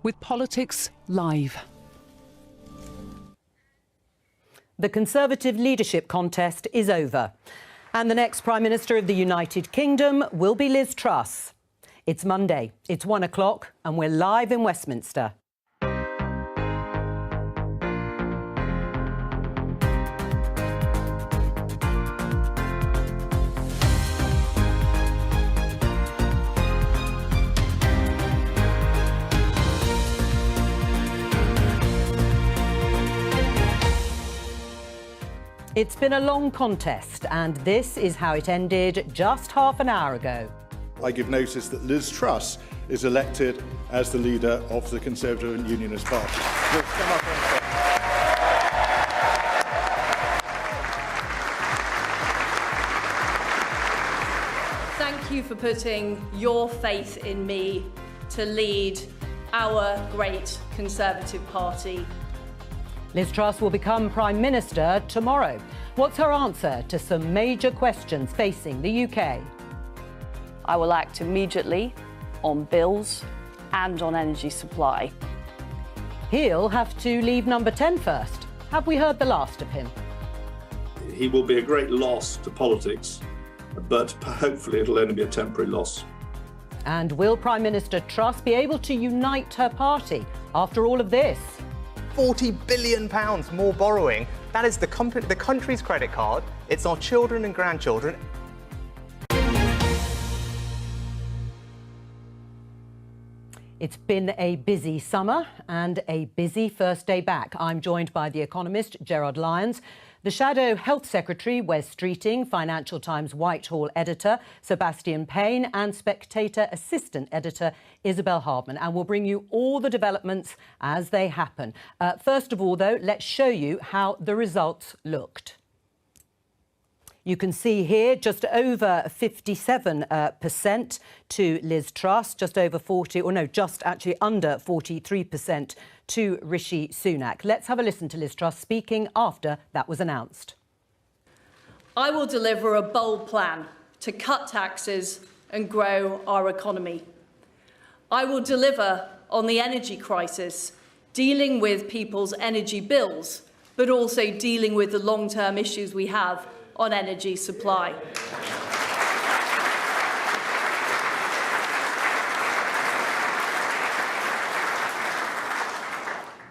with Politics Live. The Conservative leadership contest is over, and the next Prime Minister of the United Kingdom will be Liz Truss. It's Monday, it's 1 o'clock, and we're live in Westminster. It's been a long contest, and this is how it ended just half an hour ago. I give notice that Liz Truss is elected as the leader of the Conservative and Unionist Party. Thank you for putting your faith in me to lead our great Conservative Party. Liz Truss will become Prime Minister tomorrow. What's her answer to some major questions facing the UK? I will act immediately on bills and on energy supply. He'll have to leave number 10 first. Have we heard the last of him? He will be a great loss to politics, but hopefully it'll only be a temporary loss. And will Prime Minister Truss be able to unite her party after all of this? £40 billion more borrowing. That is the country's credit card. It's our children and grandchildren. It's been a busy summer and a busy first day back. I'm joined by the economist Gerard Lyons, the Shadow Health Secretary Wes Streeting, Financial Times Whitehall editor Sebastian Payne and Spectator Assistant Editor Isabel Hardman. And we'll bring you all the developments as they happen. First of all, though, let's show you how the results looked. You can see here just over 57% to Liz Truss, just over 40, or no, just actually under 43% to Rishi Sunak. Let's have a listen to Liz Truss speaking after that was announced. I will deliver a bold plan to cut taxes and grow our economy. I will deliver on the energy crisis, dealing with people's energy bills, but also dealing with the long-term issues we have on energy supply.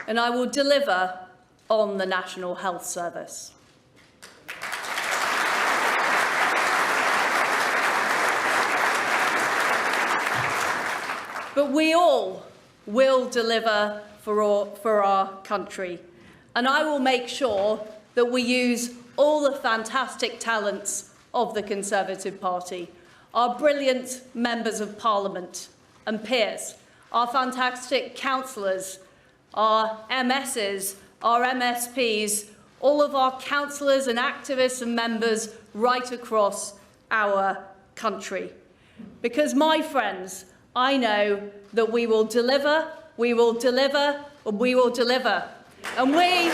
And I will deliver on the National Health Service. But we all will deliver for our country. And I will make sure that we use all the fantastic talents of the Conservative Party, our brilliant members of Parliament and peers, our fantastic councillors, our MSs, our MSPs, all of our councillors and activists and members right across our country. Because, my friends, I know that we will deliver, we will deliver, and we will deliver. And we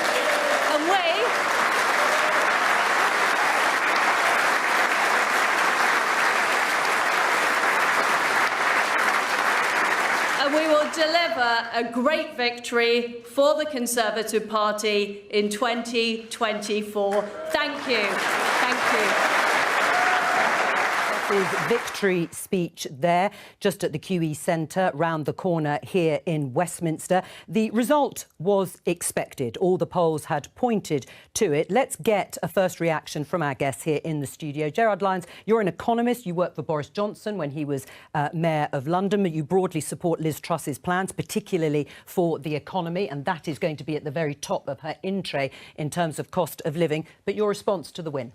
will deliver a great victory for the Conservative Party in 2024. Thank you. Thank you. His victory speech there, just at the QE Centre, round the corner here in Westminster. The result was expected. All the polls had pointed to it. Let's get a first reaction from our guests here in the studio. Gerard Lyons, you're an economist. You worked for Boris Johnson when he was Mayor of London, but you broadly support Liz Truss's plans, particularly for the economy, and that is going to be at the very top of her in-tray in terms of cost of living. But your response to the win?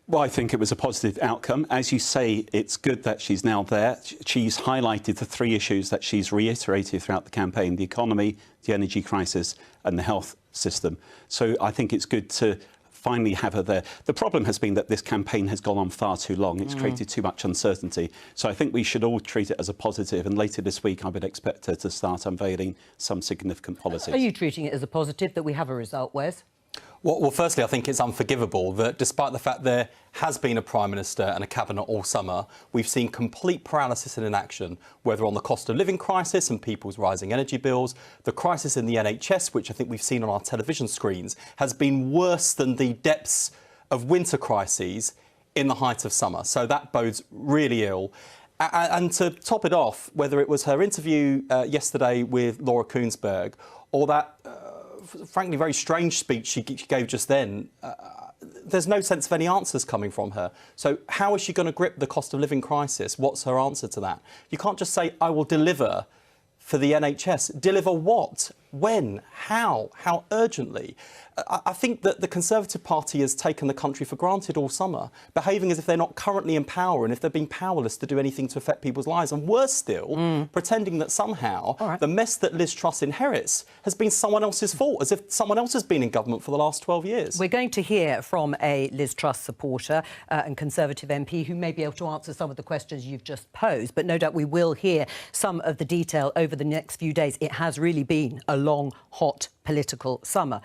Well, I think it was a positive outcome. As you say, it's good that she's now there. She's highlighted the three issues that she's reiterated throughout the campaign: the economy, the energy crisis and the health system. So I think it's good to finally have her there. The problem has been that this campaign has gone on far too long. It's created too much uncertainty. So I think we should all treat it as a positive, and later this week I would expect her to start unveiling some significant policies. Are you treating it as a positive that we have a result, Wes? Well, firstly, I think it's unforgivable that despite the fact there has been a Prime Minister and a Cabinet all summer, we've seen complete paralysis in inaction, whether on the cost of living crisis and people's rising energy bills, the crisis in the NHS, which I think we've seen on our television screens, has been worse than the depths of winter crises in the height of summer. So that bodes really ill. And to top it off, whether it was her interview yesterday with Laura Kuenssberg or that frankly very strange speech she gave just then, there's no sense of any answers coming from her. So how is she going to grip the cost of living crisis? What's her answer to that? You can't just say, I will deliver for the NHS. Deliver what? When? How? How urgently? I think that the Conservative Party has taken the country for granted all summer, behaving as if they're not currently in power and if they've been powerless to do anything to affect people's lives. And worse still, pretending that somehow the mess that Liz Truss inherits has been someone else's fault, as if someone else has been in government for the last 12 years. We're going to hear from a Liz Truss supporter and Conservative MP who may be able to answer some of the questions you've just posed, but no doubt we will hear some of the detail over the next few days. It has really been a long, hot political summer.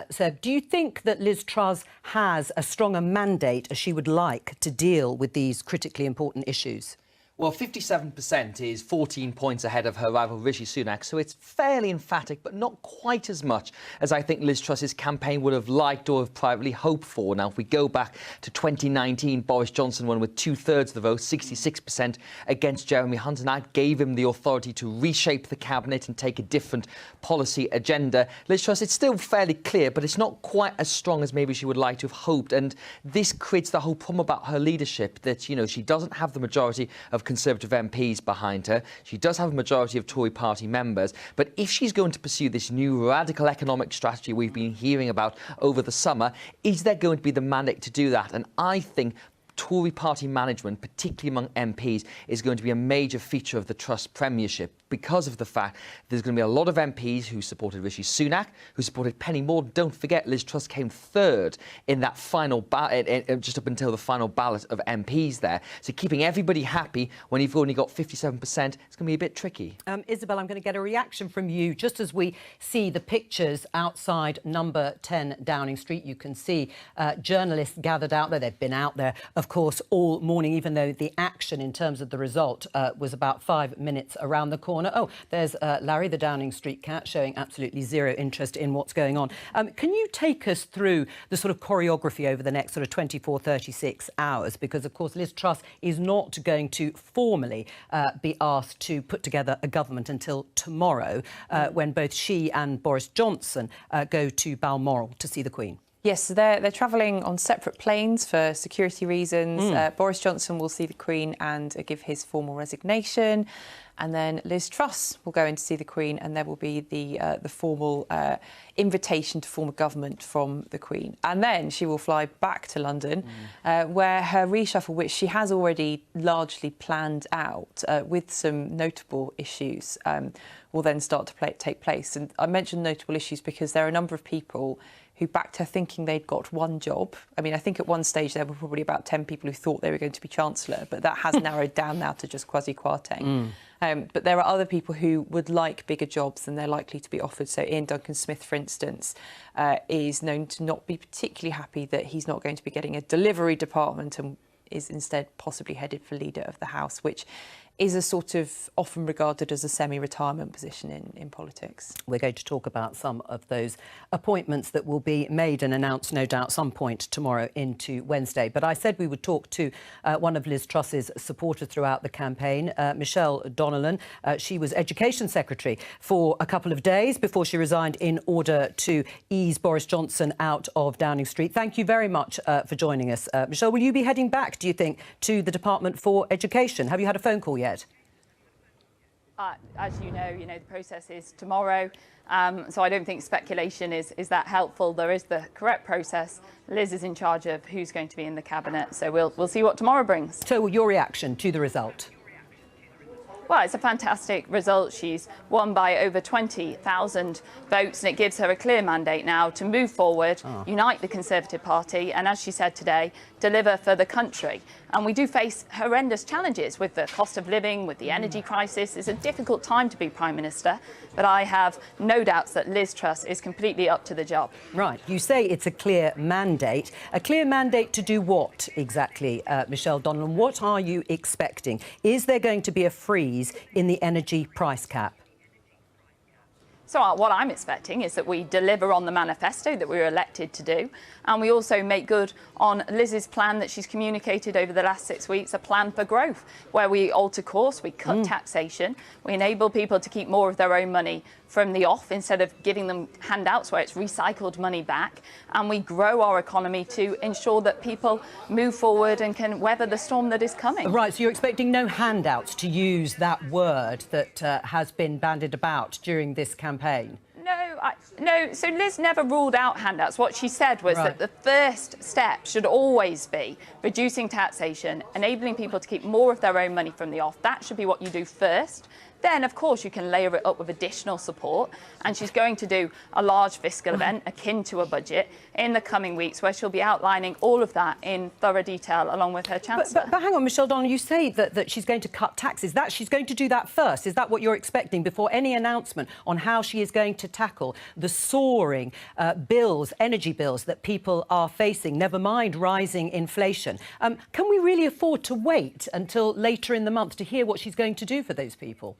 Seb, do you think that Liz Truss has a stronger mandate as she would like to deal with these critically important issues? Well, 57% is 14 points ahead of her rival Rishi Sunak, so it's fairly emphatic, but not quite as much as I think Liz Truss's campaign would have liked or have privately hoped for. Now, if we go back to 2019, Boris Johnson won with 2/3 of the vote, 66% against Jeremy Hunt, and that gave him the authority to reshape the cabinet and take a different policy agenda. Liz Truss, it's still fairly clear, but it's not quite as strong as maybe she would like to have hoped, and this creates the whole problem about her leadership, that, you know, she doesn't have the majority of Conservative MPs behind her. She does have a majority of Tory party members, but if she's going to pursue this new radical economic strategy we've been hearing about over the summer, is there going to be the mandate to do that? And I think Tory party management, particularly among MPs, is going to be a major feature of the Truss premiership, because of the fact there's going to be a lot of MPs who supported Rishi Sunak, who supported Penny Mordaunt. Don't forget, Liz Truss came third in that final ballot, just up until the final ballot of MPs there. So keeping everybody happy when you've only got 57%, it's going to be a bit tricky. Isabel, I'm going to get a reaction from you just as we see the pictures outside number 10 Downing Street. You can see journalists gathered out there. They've been out there, of course, all morning, even though the action in terms of the result was about 5 minutes around the corner. Oh, there's Larry, the Downing Street cat, showing absolutely zero interest in what's going on. Can you take us through the sort of choreography over the next sort of 24, 36 hours? Because, of course, Liz Truss is not going to formally be asked to put together a government until tomorrow, when both she and Boris Johnson go to Balmoral to see the Queen. Yes, so they're travelling on separate planes for security reasons. Boris Johnson will see the Queen and give his formal resignation. And then Liz Truss will go in to see the Queen, and there will be the formal invitation to form a government from the Queen. And then she will fly back to London, where her reshuffle, which she has already largely planned out with some notable issues, will then start to take place. And I mentioned notable issues because there are a number of people who backed her thinking they'd got one job. I mean, I think at one stage there were probably about 10 people who thought they were going to be Chancellor, but that has narrowed down now to just Kwasi Kwarteng. But there are other people who would like bigger jobs than they're likely to be offered. So Ian Duncan-Smith, for instance, is known to not be particularly happy that he's not going to be getting a delivery department and is instead possibly headed for Leader of the House, which is a sort of often regarded as a semi-retirement position in politics. We're going to talk about some of those appointments that will be made and announced, no doubt, some point tomorrow into Wednesday. But I said we would talk to one of Liz Truss's supporters throughout the campaign, Michelle Donnellan. She was Education Secretary for a couple of days before she resigned in order to ease Boris Johnson out of Downing Street. Thank you very much for joining us. Michelle, will you be heading back, do you think, to the Department for Education? Have you had a phone call yet? As you know, the process is tomorrow, so I don't think speculation is that helpful. There is the correct process. Liz is in charge of who's going to be in the cabinet, so we'll see what tomorrow brings. So your reaction to the result? Well, it's a fantastic result. She's won by over 20,000 votes, and it gives her a clear mandate now to move forward, unite the Conservative Party, and as she said today, deliver for the country. And we do face horrendous challenges with the cost of living, with the energy crisis. It's a difficult time to be Prime Minister, but I have no doubts that Liz Truss is completely up to the job. Right. You say it's a clear mandate. A clear mandate to do what exactly, Michelle Donelan? What are you expecting? Is there going to be a freeze in the energy price cap? So what I'm expecting is that we deliver on the manifesto that we were elected to do, and we also make good on Liz's plan that she's communicated over the last 6 weeks, a plan for growth, where we alter course, we cut taxation, we enable people to keep more of their own money from the off instead of giving them handouts where it's recycled money back, and we grow our economy to ensure that people move forward and can weather the storm that is coming. Right, so you're expecting no handouts, to use that word that has been bandied about during this campaign? No, so Liz never ruled out handouts. What she said was that the first step should always be reducing taxation, enabling people to keep more of their own money from the off. That should be what you do first. Then, of course, you can layer it up with additional support. And she's going to do a large fiscal event akin to a budget in the coming weeks, where she'll be outlining all of that in thorough detail along with her Chancellor. But hang on, Michelle Donelan, you say that she's going to cut taxes. She's going to do that first. Is that what you're expecting before any announcement on how she is going to tackle the soaring bills, energy bills that people are facing, never mind rising inflation? Can we really afford to wait until later in the month to hear what she's going to do for those people?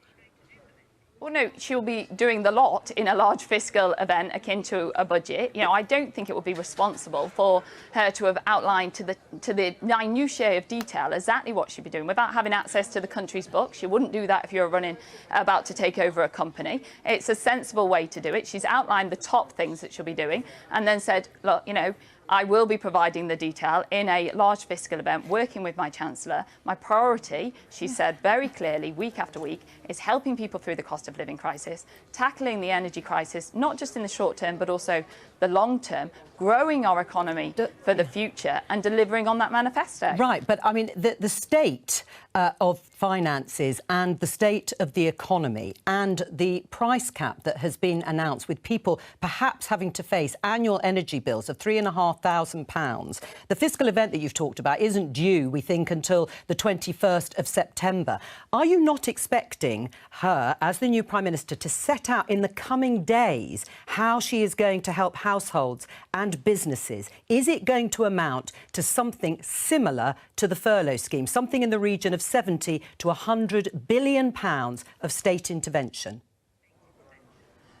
Well, no, she'll be doing the lot in a large fiscal event akin to a budget. You know, I don't think it would be responsible for her to have outlined to the minutiae of detail exactly what she'd be doing without having access to the country's books. She wouldn't do that if you're about to take over a company. It's a sensible way to do it. She's outlined the top things that she'll be doing and then said, look, you know, I will be providing the detail in a large fiscal event, working with my Chancellor. My priority, she said very clearly, week after week, is helping people through the cost of living crisis, tackling the energy crisis, not just in the short term, but also the long term, growing our economy for the future and delivering on that manifesto. Right, but I mean, the state of finances and the state of the economy and the price cap that has been announced, with people perhaps having to face annual energy bills of £3,500. The fiscal event that you've talked about isn't due, we think, until the 21st of September. Are you not expecting her, as the new Prime Minister, to set out in the coming days how she is going to help households and businesses? Is it going to amount to something similar to the furlough scheme, something in the region of 70 to 100 billion pounds of state intervention?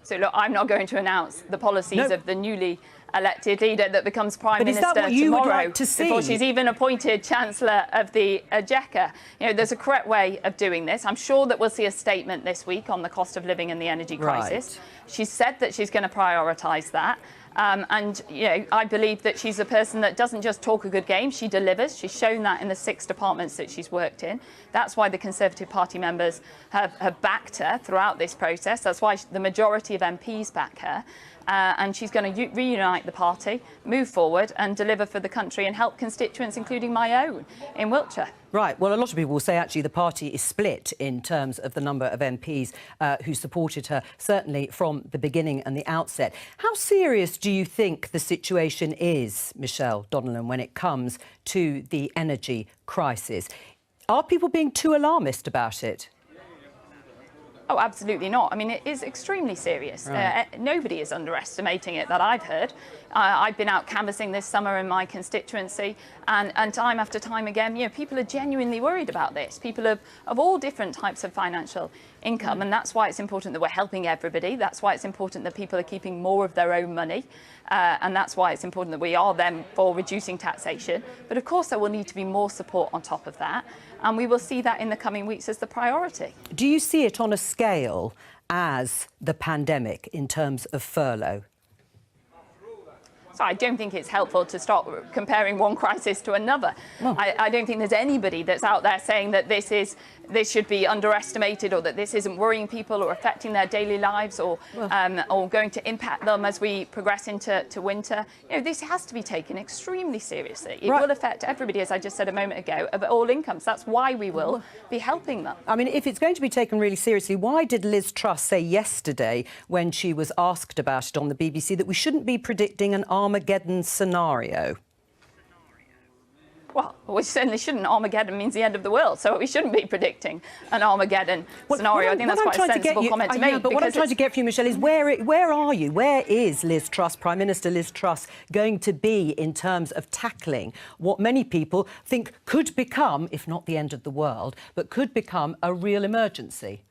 So, look, I'm not going to announce the policies of the newly elected leader that becomes Prime Minister is that what you tomorrow, would like to see? before she's even appointed Chancellor of the Exchequer. You know, there's a correct way of doing this. I'm sure that we'll see a statement this week on the cost of living and the energy crisis. She's said that she's going to prioritise that. And, you know, I believe that she's a person that doesn't just talk a good game, she delivers. She's shown that in the 6 departments that she's worked in. That's why the Conservative Party members have backed her throughout this process. That's why the majority of MPs back her. And she's going to reunite the party, move forward and deliver for the country and help constituents, including my own, in Wiltshire. Right. Well, a lot of people will say, actually, the party is split in terms of the number of MPs who supported her, certainly from the beginning and the outset. How serious do you think the situation is, Michelle Donelan, when it comes to the energy crisis? Are people being too alarmist about it? Oh, absolutely not. I mean, it is extremely serious. Nobody is underestimating it that I've heard. I've been out canvassing this summer in my constituency, and time after time again, you know, people are genuinely worried about this. People of all different types of financial income, and that's why it's important that we're helping everybody. That's why it's important that people are keeping more of their own money, and that's why it's important that we are then for reducing taxation. But of course, there will need to be more support on top of that, and we will see that in the coming weeks as the priority. Do you see it on a scale as the pandemic in terms of furlough? So I don't think it's helpful to start comparing one crisis to another. No. I don't think there's anybody that's out there saying that this should be underestimated, or that this isn't worrying people or affecting their daily lives, or going to impact them as we progress into winter. You know, this has to be taken extremely seriously. It will affect everybody, as I just said a moment ago, of all incomes. That's why we will be helping them. I mean, if it's going to be taken really seriously, why did Liz Truss say yesterday, when she was asked about it on the BBC, that we shouldn't be predicting an Armageddon scenario? Well, we certainly shouldn't. Armageddon means the end of the world, so we shouldn't be predicting an Armageddon scenario. I think that's quite a sensible comment to make. But what I'm trying to get from you, Michelle, is where are you? Where is Liz Truss, Prime Minister Liz Truss, going to be in terms of tackling what many people think could become, if not the end of the world, but could become a real emergency?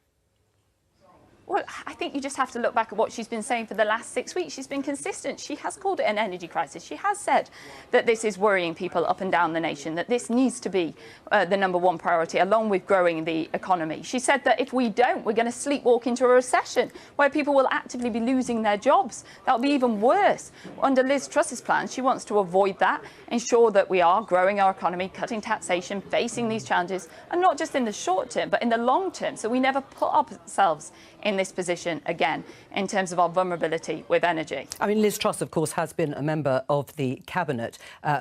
Well, I think you just have to look back at what she's been saying for the last 6 weeks. She's been consistent. She has called it an energy crisis. She has said that this is worrying people up and down the nation, that this needs to be the #1 priority, along with growing the economy. She said that if we don't, we're going to sleepwalk into a recession where people will actively be losing their jobs. That'll be even worse. Under Liz Truss's plan, she wants to avoid that, ensure that we are growing our economy, cutting taxation, facing these challenges, and not just in the short term, but in the long term, so we never put ourselves in this position again in terms of our vulnerability with energy. I mean, Liz Truss, of course, has been a member of the Cabinet,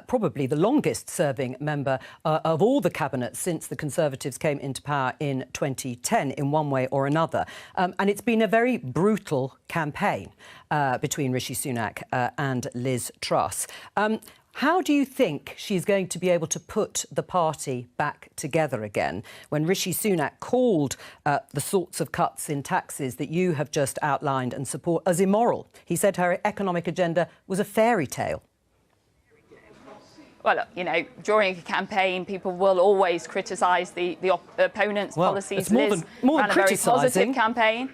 probably the longest-serving member of all the Cabinet since the Conservatives came into power in 2010, in one way or another. And it's been a very brutal campaign between Rishi Sunak and Liz Truss. How do you think she's going to be able to put the party back together again when Rishi Sunak called the sorts of cuts in taxes that you have just outlined and support as immoral? He said her economic agenda was a fairy tale. Well, look, you know, during a campaign, people will always criticise the opponent's policies. It's more than ran a very positive criticising. campaign.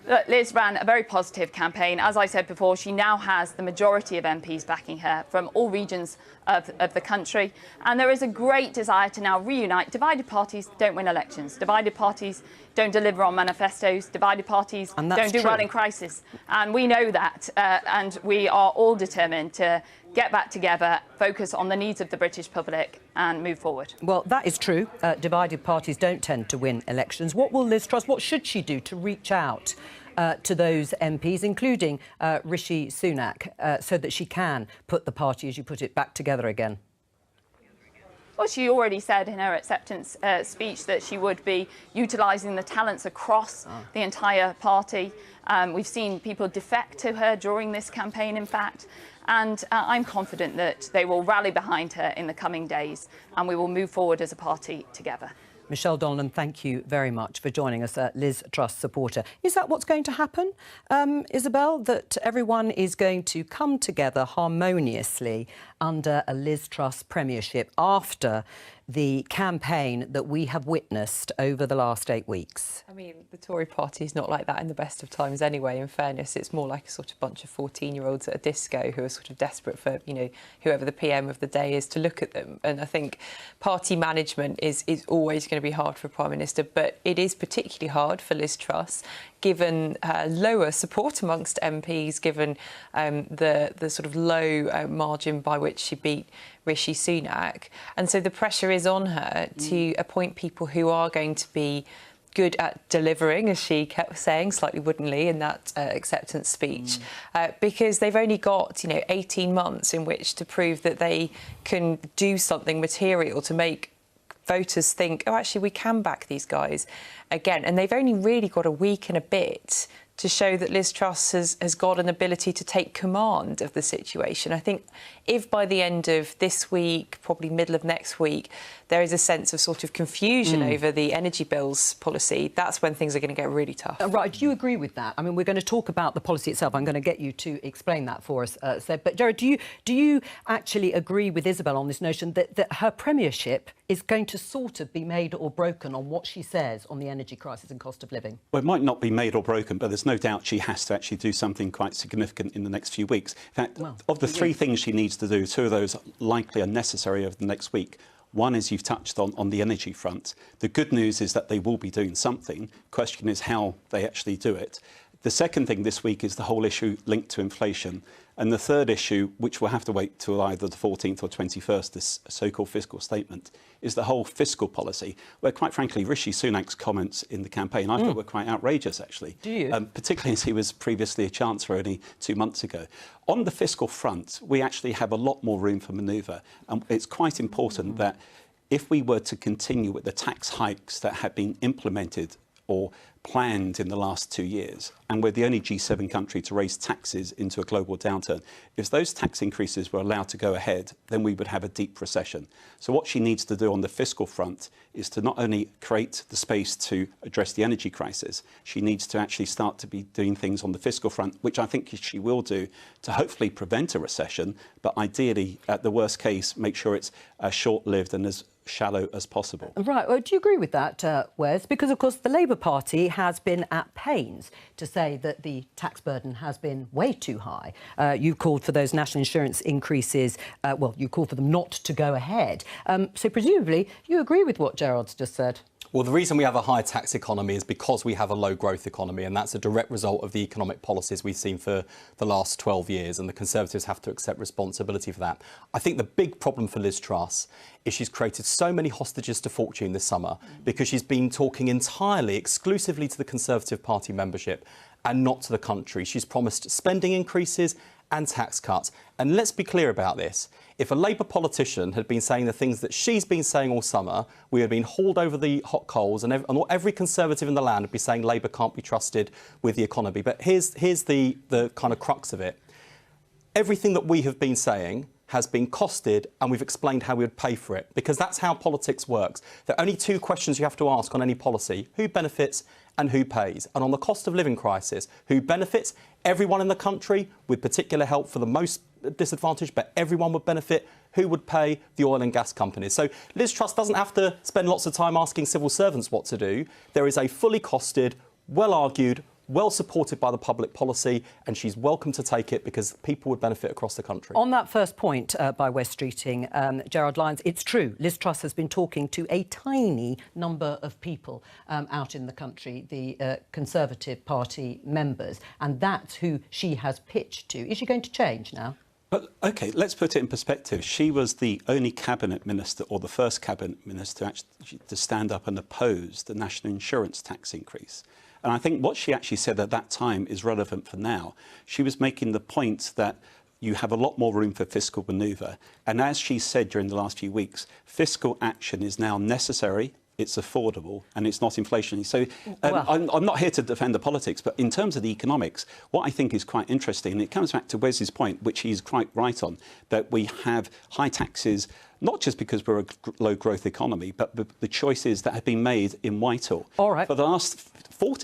Look, Liz ran a very positive campaign. As I said before, she now has the majority of MPs backing her from all regions of the country. And there is a great desire to now reunite. Divided parties don't win elections. Divided parties don't deliver on manifestos. Divided parties don't do well in crisis. And we know that. And we are all determined to get back together, focus on the needs of the British public and move forward. Well, that is true. Divided parties don't tend to win elections. What will Liz Truss, what should she do to reach out to those MPs, including Rishi Sunak, so that she can put the party, as you put it, back together again? Well, she already said in her acceptance speech that she would be utilising the talents across the entire party. We've seen people defect to her during this campaign, in fact. And I'm confident that they will rally behind her in the coming days and we will move forward as a party together. Michelle Donlan, thank you very much for joining us, Liz Truss supporter. Is that what's going to happen, Isabel, that everyone is going to come together harmoniously under a Liz Truss premiership after the campaign that we have witnessed over the last 8 weeks? I mean, the Tory party is not like that in the best of times anyway, in fairness. It's more like a sort of bunch of 14-year-olds at a disco who are sort of desperate for, you know, whoever the PM of the day is to look at them. And I think party management is always going to be hard for a Prime Minister, but it is particularly hard for Liz Truss, given lower support amongst MPs, given the sort of low margin by which she beat Rishi Sunak. And so the pressure is on her to appoint people who are going to be good at delivering, as she kept saying slightly woodenly in that acceptance speech, because they've only got, 18 months in which to prove that they can do something material to make voters think, oh, actually, we can back these guys again. And they've only really got a week and a bit to show that Liz Truss has got an ability to take command of the situation. I think if by the end of this week, probably middle of next week, there is a sense of sort of confusion over the energy bills policy, that's when things are going to get really tough. Right, do you agree with that? I mean, we're going to talk about the policy itself. I'm going to get you to explain that for us, Seb. But, Gerard, do you actually agree with Isabel on this notion that her premiership is going to sort of be made or broken on what she says on the energy crisis and cost of living? Well, it might not be made or broken, but there's no doubt she has to actually do something quite significant in the next few weeks. In fact, of the three things she needs to do, two of those likely are necessary over the next week. One is you've touched on the energy front. The good news is that they will be doing something. Question is how they actually do it. The second thing this week is the whole issue linked to inflation. And the third issue, which we'll have to wait till either the 14th or 21st, this so-called fiscal statement, is the whole fiscal policy, where, quite frankly, Rishi Sunak's comments in the campaign I thought were quite outrageous, actually. Do you? Particularly as he was previously a chancellor only 2 months ago. On the fiscal front, we actually have a lot more room for manoeuvre. And it's quite important that if we were to continue with the tax hikes that have been implemented or planned in the last 2 years, and we're the only G7 country to raise taxes into a global downturn, if those tax increases were allowed to go ahead, then we would have a deep recession. So what she needs to do on the fiscal front is to not only create the space to address the energy crisis, she needs to actually start to be doing things on the fiscal front, which I think she will do, to hopefully prevent a recession, but ideally, at the worst case, make sure it's short-lived and as shallow as possible. Right. Well, do you agree with that, Wes? Because, of course, the Labour Party has been at pains to say that the tax burden has been way too high. You called for those national insurance increases. Well, you called for them not to go ahead. So presumably you agree with what Gerard's just said. Well, the reason we have a high tax economy is because we have a low growth economy, and that's a direct result of the economic policies we've seen for the last 12 years, and the Conservatives have to accept responsibility for that. I think the big problem for Liz Truss is she's created so many hostages to fortune this summer because she's been talking entirely, exclusively to the Conservative Party membership and not to the country. She's promised spending increases and tax cuts. And let's be clear about this. If a Labour politician had been saying the things that she's been saying all summer, we had been hauled over the hot coals, and every Conservative in the land would be saying Labour can't be trusted with the economy. But here's the kind of crux of it. Everything that we have been saying has been costed, and we've explained how we would pay for it, because that's how politics works. There are only two questions you have to ask on any policy: who benefits and who pays? And on the cost of living crisis, who benefits? Everyone in the country, with particular help for the most disadvantaged, but everyone would benefit. Who would pay? The oil and gas companies. So Liz Truss doesn't have to spend lots of time asking civil servants what to do. There is a fully costed, well-argued, well supported by the public policy, and she's welcome to take it because people would benefit across the country. On that first point by Wes Streeting, Gerard Lyons, it's true. Liz Truss has been talking to a tiny number of people out in the country, the Conservative Party members, and that's who she has pitched to. Is she going to change now? But, OK, let's put it in perspective. She was the only cabinet minister, or the first cabinet minister, actually to stand up and oppose the national insurance tax increase. And I think what she actually said at that time is relevant for now. She was making the point that you have a lot more room for fiscal manoeuvre. And as she said during the last few weeks, fiscal action is now necessary, it's affordable, and it's not inflationary. So I'm not here to defend the politics, but in terms of the economics, what I think is quite interesting, and it comes back to Wes's point, which he's quite right on, that we have high taxes, not just because we're a low growth economy, but the choices that have been made in Whitehall. All right. For the last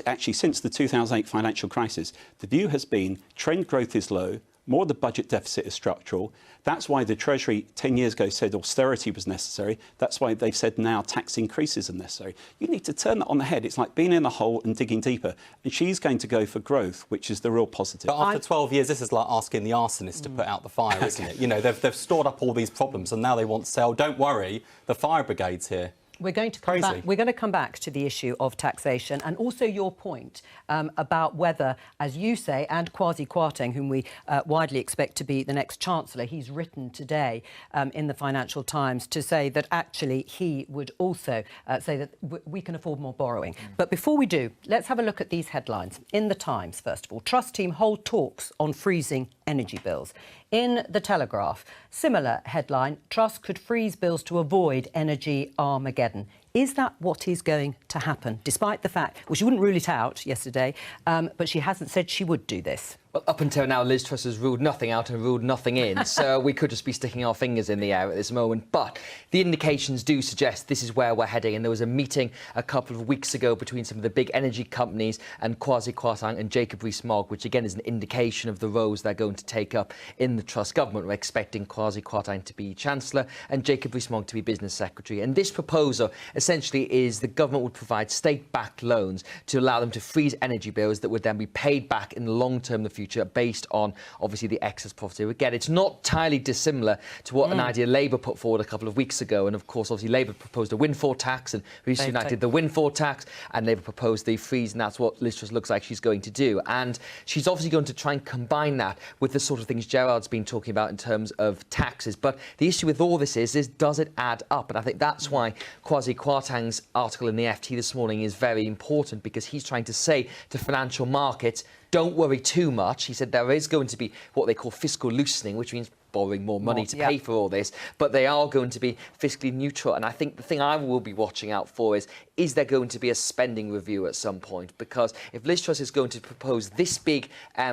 actually since the 2008 financial crisis, the view has been trend growth is low, more of the budget deficit is structural. That's why the Treasury 10 years ago said austerity was necessary. That's why they've said now tax increases are necessary. You need to turn that on the head. It's like being in a hole and digging deeper. And she's going to go for growth, which is the real positive. But after 12 years, this is like asking the arsonist to put out the fire, isn't it? You know, they've stored up all these problems, and now they want to say, oh, don't worry, the fire brigade's here. We're going to come back. We're going to come back to the issue of taxation, and also your point about whether, as you say, and Kwasi Kwarteng, whom we widely expect to be the next Chancellor, he's written today in the Financial Times to say that actually he would also say that we can afford more borrowing. But before we do, let's have a look at these headlines. In the Times, first of all, Truss team hold talks on freezing energy bills. In The Telegraph, similar headline, Truss could freeze bills to avoid energy Armageddon. Is that what is going to happen, despite the fact, well, she wouldn't rule it out yesterday, but she hasn't said she would do this? Well, up until now, Liz Truss has ruled nothing out and ruled nothing in, so we could just be sticking our fingers in the air at this moment. But the indications do suggest this is where we're heading, and there was a meeting a couple of weeks ago between some of the big energy companies and Kwasi Kwarteng and Jacob Rees-Mogg, which again is an indication of the roles they're going to take up in the Truss government. We're expecting Kwasi Kwarteng to be Chancellor and Jacob Rees-Mogg to be Business Secretary. And this proposal essentially is the government would provide state-backed loans to allow them to freeze energy bills that would then be paid back in the long term in the future based on, obviously, the excess profit. Again, it's not entirely dissimilar to what an idea Labour put forward a couple of weeks ago. And, of course, obviously, Labour proposed a windfall tax and Rishi Sunak did the windfall tax, and Labour proposed the freeze, and that's what Liz Truss looks like she's going to do. And she's obviously going to try and combine that with the sort of things Gerard's been talking about in terms of taxes. But the issue with all this is does it add up? And I think that's why Kwasi Kwarteng's article in the FT this morning is very important, because he's trying to say to financial markets, don't worry too much. He said there is going to be what they call fiscal loosening, which means borrowing more money to pay for all this, but they are going to be fiscally neutral. And I think the thing I will be watching out for is there going to be a spending review at some point? Because if Liz Truss is going to propose this big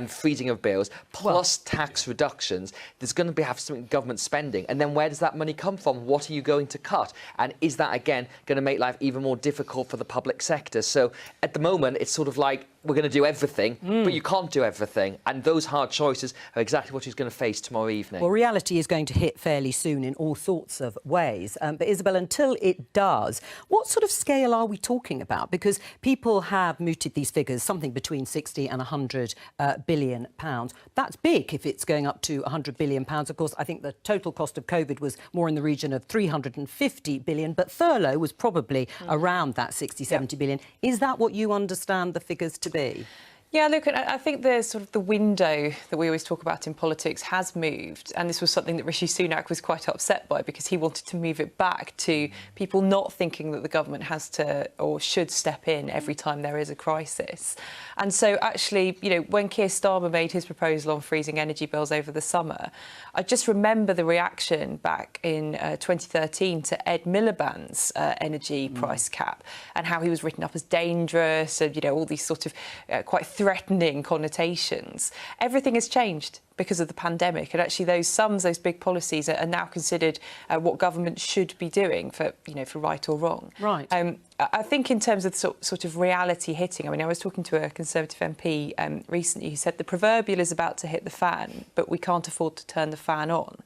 freezing of bills plus tax reductions, there's going to have some government spending. And then where does that money come from? What are you going to cut? And is that, again, going to make life even more difficult for the public sector? So at the moment, it's sort of like, we're going to do everything, but you can't do everything. And those hard choices are exactly what she's going to face tomorrow evening. Well, reality is going to hit fairly soon in all sorts of ways. But, Isabel, until it does, what sort of scale are we talking about? Because people have mooted these figures, something between 60 and 100 billion pounds. That's big if it's going up to 100 billion pounds. Of course, I think the total cost of COVID was more in the region of 350 billion, but furlough was probably around that 60, 70 billion. Is that what you understand the figures to be? Yeah, look, I think the window that we always talk about in politics has moved, and this was something that Rishi Sunak was quite upset by, because he wanted to move it back to people not thinking that the government has to or should step in every time there is a crisis. And so actually, you know, when Keir Starmer made his proposal on freezing energy bills over the summer, I just remember the reaction back in 2013 to Ed Miliband's energy price cap, and how he was written up as dangerous, and, you know, all these sort of quite threatening connotations. Everything has changed because of the pandemic, and actually those big policies are now considered what government should be doing for right or wrong. Right. I think in terms of sort of reality hitting, I mean, I was talking to a Conservative MP recently who said the proverbial is about to hit the fan, but we can't afford to turn the fan on.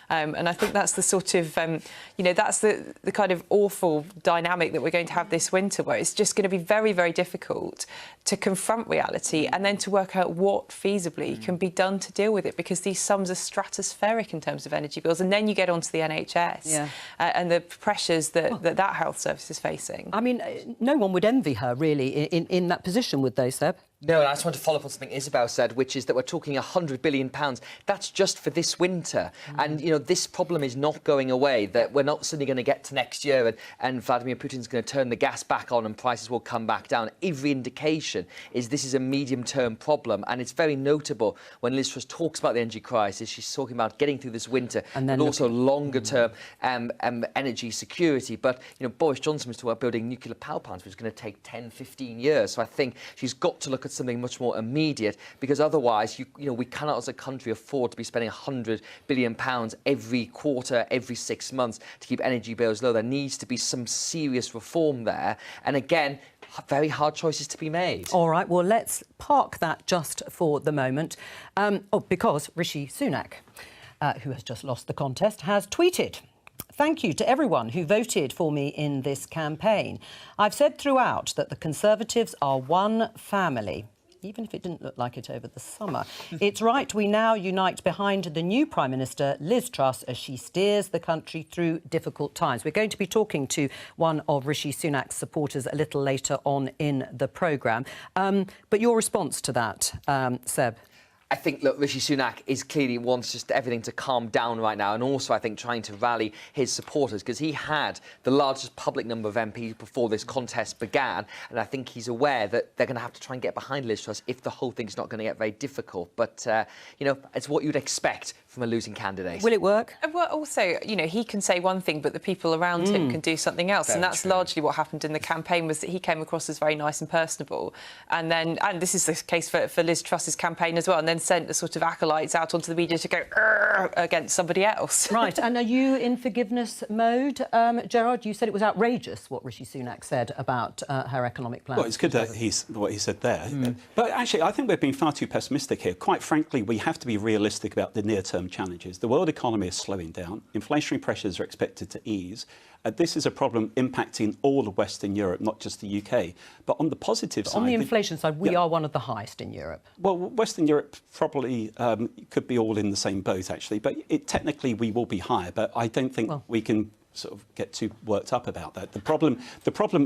And I think that's the sort of, that's the kind of awful dynamic that we're going to have this winter, where it's just going to be very, very difficult to confront reality and then to work out what feasibly can be done to deal with it, because these sums are stratospheric in terms of energy bills. And then you get onto the NHS and the pressures that health service is facing. I mean, no one would envy her, really, in that position, would they, Seb? No, and I just want to follow up on something Isabel said, which is that we're talking £100 billion. That's just for this winter. And, you know, this problem is not going away, that we're not suddenly going to get to next year and Vladimir Putin's going to turn the gas back on and prices will come back down. Every indication is this is a medium-term problem. And it's very notable when Liz Truss talks about the energy crisis, she's talking about getting through this winter, and then also longer-term energy security. But, you know, Boris Johnson was talking about building nuclear power plants, which is going to take 10, 15 years. So I think she's got to look at something much more immediate, because otherwise, we cannot as a country afford to be spending £100 billion every quarter, every 6 months to keep energy bills low. There needs to be some serious reform there. And again, very hard choices to be made. All right, well, let's park that just for the moment. Because Rishi Sunak, who has just lost the contest, has tweeted, "Thank you to everyone who voted for me in this campaign. I've said throughout that the Conservatives are one family, even if it didn't look like it over the summer. It's right we now unite behind the new Prime Minister, Liz Truss, as she steers the country through difficult times." We're going to be talking to one of Rishi Sunak's supporters a little later on in the programme. But your response to that, Seb? I think, look, Rishi Sunak clearly wants just everything to calm down right now, and also, I think, trying to rally his supporters, because he had the largest public number of MPs before this contest began, and I think he's aware that they're going to have to try and get behind Liz Truss if the whole thing's not going to get very difficult. But, it's what you'd expect from a losing candidate. Will it work? Well, also, he can say one thing, but the people around him can do something else. Very and that's true. Largely what happened in the campaign, was that he came across as very nice and personable. And this is the case for Liz Truss's campaign as well, and then sent the sort of acolytes out onto the media to go against somebody else. Right, and are you in forgiveness mode? Gerard, you said it was outrageous what Rishi Sunak said about her economic plans. Well, it's good that what he said there. But actually, I think we're being far too pessimistic here. Quite frankly, we have to be realistic about the near-term short-term challenges. The world economy is slowing down. Inflationary pressures are expected to ease. This is a problem impacting all of Western Europe, not just the UK. But on the positive side... On the inflation side, we are one of the highest in Europe. Well, Western Europe probably could be all in the same boat, actually. But technically, we will be higher. But I don't think we can sort of get too worked up about that. The problem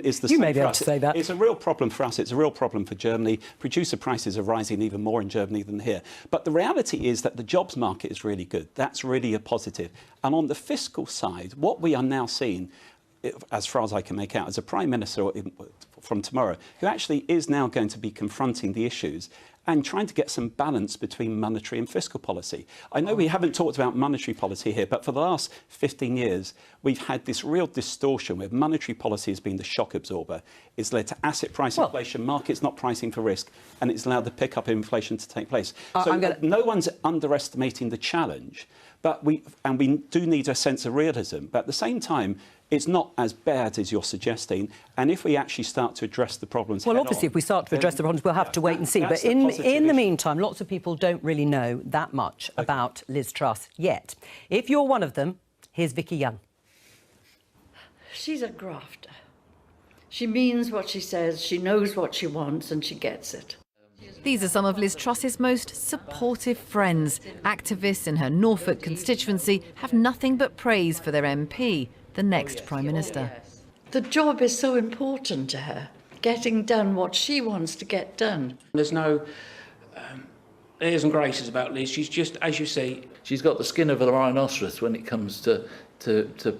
is the... You may be able to say that. It's a real problem for us. It's a real problem for Germany. Producer prices are rising even more in Germany than here. But the reality is that the jobs market is really good. That's really a positive. And on the fiscal side, what we are now seeing, as far as I can make out, is a Prime Minister from tomorrow who actually is now going to be confronting the issues and trying to get some balance between monetary and fiscal policy. I know we haven't talked about monetary policy here, but for the last 15 years, we've had this real distortion where monetary policy has been the shock absorber. It's led to asset price inflation, markets not pricing for risk, and it's allowed the pickup in inflation to take place. So no one's underestimating the challenge, but we do need a sense of realism. But at the same time, it's not as bad as you're suggesting. And if we actually start to address the problems Well, obviously, if we start to address the problems, we'll have to wait and see. But in the meantime, lots of people don't really know that much about Liz Truss yet. If you're one of them, here's Vicky Young. She's a grafter. She means what she says, she knows what she wants, and she gets it. These are some of Liz Truss's most supportive friends. Activists in her Norfolk constituency have nothing but praise for their MP, the next Prime Minister. The job is so important to her, getting done what she wants to get done. There's no airs and graces about Liz. She's just, as you see, she's got the skin of a rhinoceros when it comes to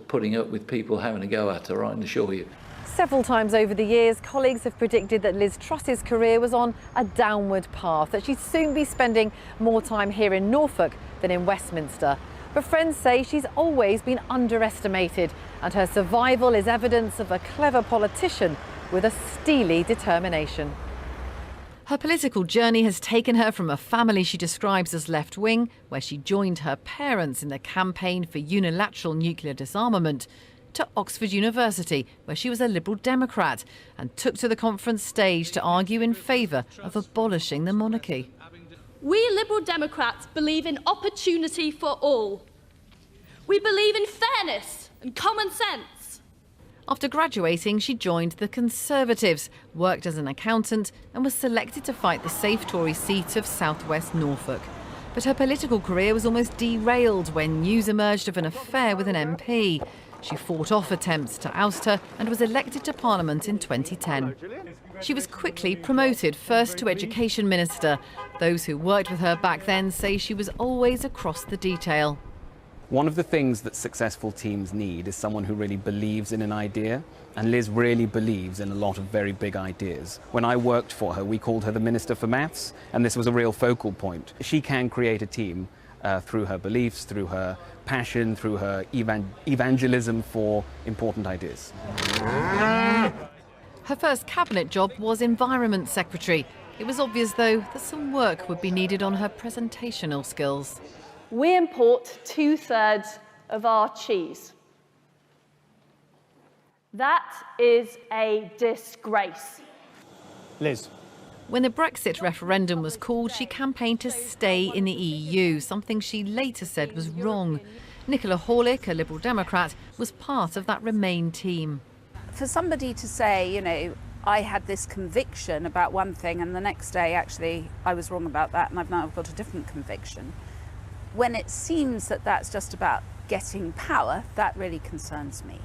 putting up with people having a go at her, I assure you. Several times over the years, colleagues have predicted that Liz Truss's career was on a downward path, that she'd soon be spending more time here in Norfolk than in Westminster. But friends say she's always been underestimated, and her survival is evidence of a clever politician with a steely determination. Her political journey has taken her from a family she describes as left-wing, where she joined her parents in the campaign for unilateral nuclear disarmament, to Oxford University, where she was a Liberal Democrat and took to the conference stage to argue in favour of abolishing the monarchy. We Liberal Democrats believe in opportunity for all. We believe in fairness and common sense. After graduating, she joined the Conservatives, worked as an accountant and was selected to fight the safe Tory seat of South West Norfolk. But her political career was almost derailed when news emerged of an affair with an MP. She fought off attempts to oust her and was elected to Parliament in 2010. She was quickly promoted first to Education Minister. Those who worked with her back then say she was always across the detail. One of the things that successful teams need is someone who really believes in an idea, and Liz really believes in a lot of very big ideas. When I worked for her, we called her the Minister for Maths, and this was a real focal point. She can create a team through her beliefs, through her passion, through her evangelism for important ideas. Her first cabinet job was Environment Secretary. It was obvious, though, that some work would be needed on her presentational skills. We import 2/3 of our cheese. That is a disgrace. Liz. When the Brexit referendum was called, she campaigned to stay in the EU, something she later said was wrong. Nicola Horlick, a Liberal Democrat, was part of that Remain team. For somebody to say, you know, I had this conviction about one thing and the next day, actually, I was wrong about that and I've now got a different conviction. When it seems that that's just about getting power, that really concerns me.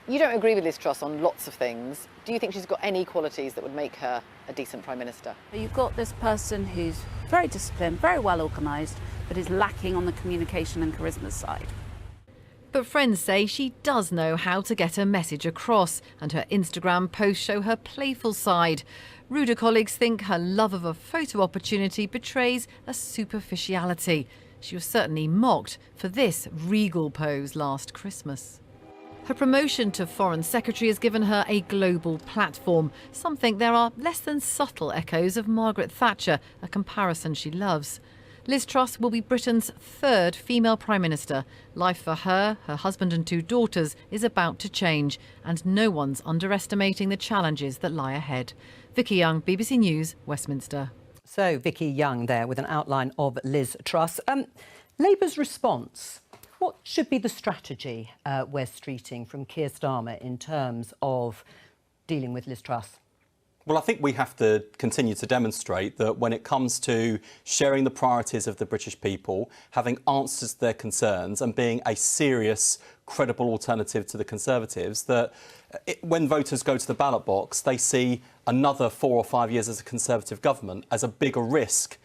You don't agree with Liz Truss on lots of things. Do you think she's got any qualities that would make her a decent Prime Minister? You've got this person who's very disciplined, very well organised, but is lacking on the communication and charisma side. But friends say she does know how to get her message across, and her Instagram posts show her playful side. Ruder colleagues think her love of a photo opportunity betrays a superficiality. She was certainly mocked for this regal pose last Christmas. Her promotion to Foreign Secretary has given her a global platform. Some think there are less than subtle echoes of Margaret Thatcher, a comparison she loves. Liz Truss will be Britain's third female Prime Minister. Life for her, her husband and 2 daughters is about to change, and no one's underestimating the challenges that lie ahead. Vicky Young, BBC News, Westminster. So, Vicky Young there with an outline of Liz Truss. Labour's response. What should be the strategy, Wes Streeting, from Keir Starmer in terms of dealing with Liz Truss? Well, I think we have to continue to demonstrate that when it comes to sharing the priorities of the British people, having answers to their concerns and being a serious, credible alternative to the Conservatives, that when voters go to the ballot box, they see another 4 or 5 years as a Conservative government as a bigger risk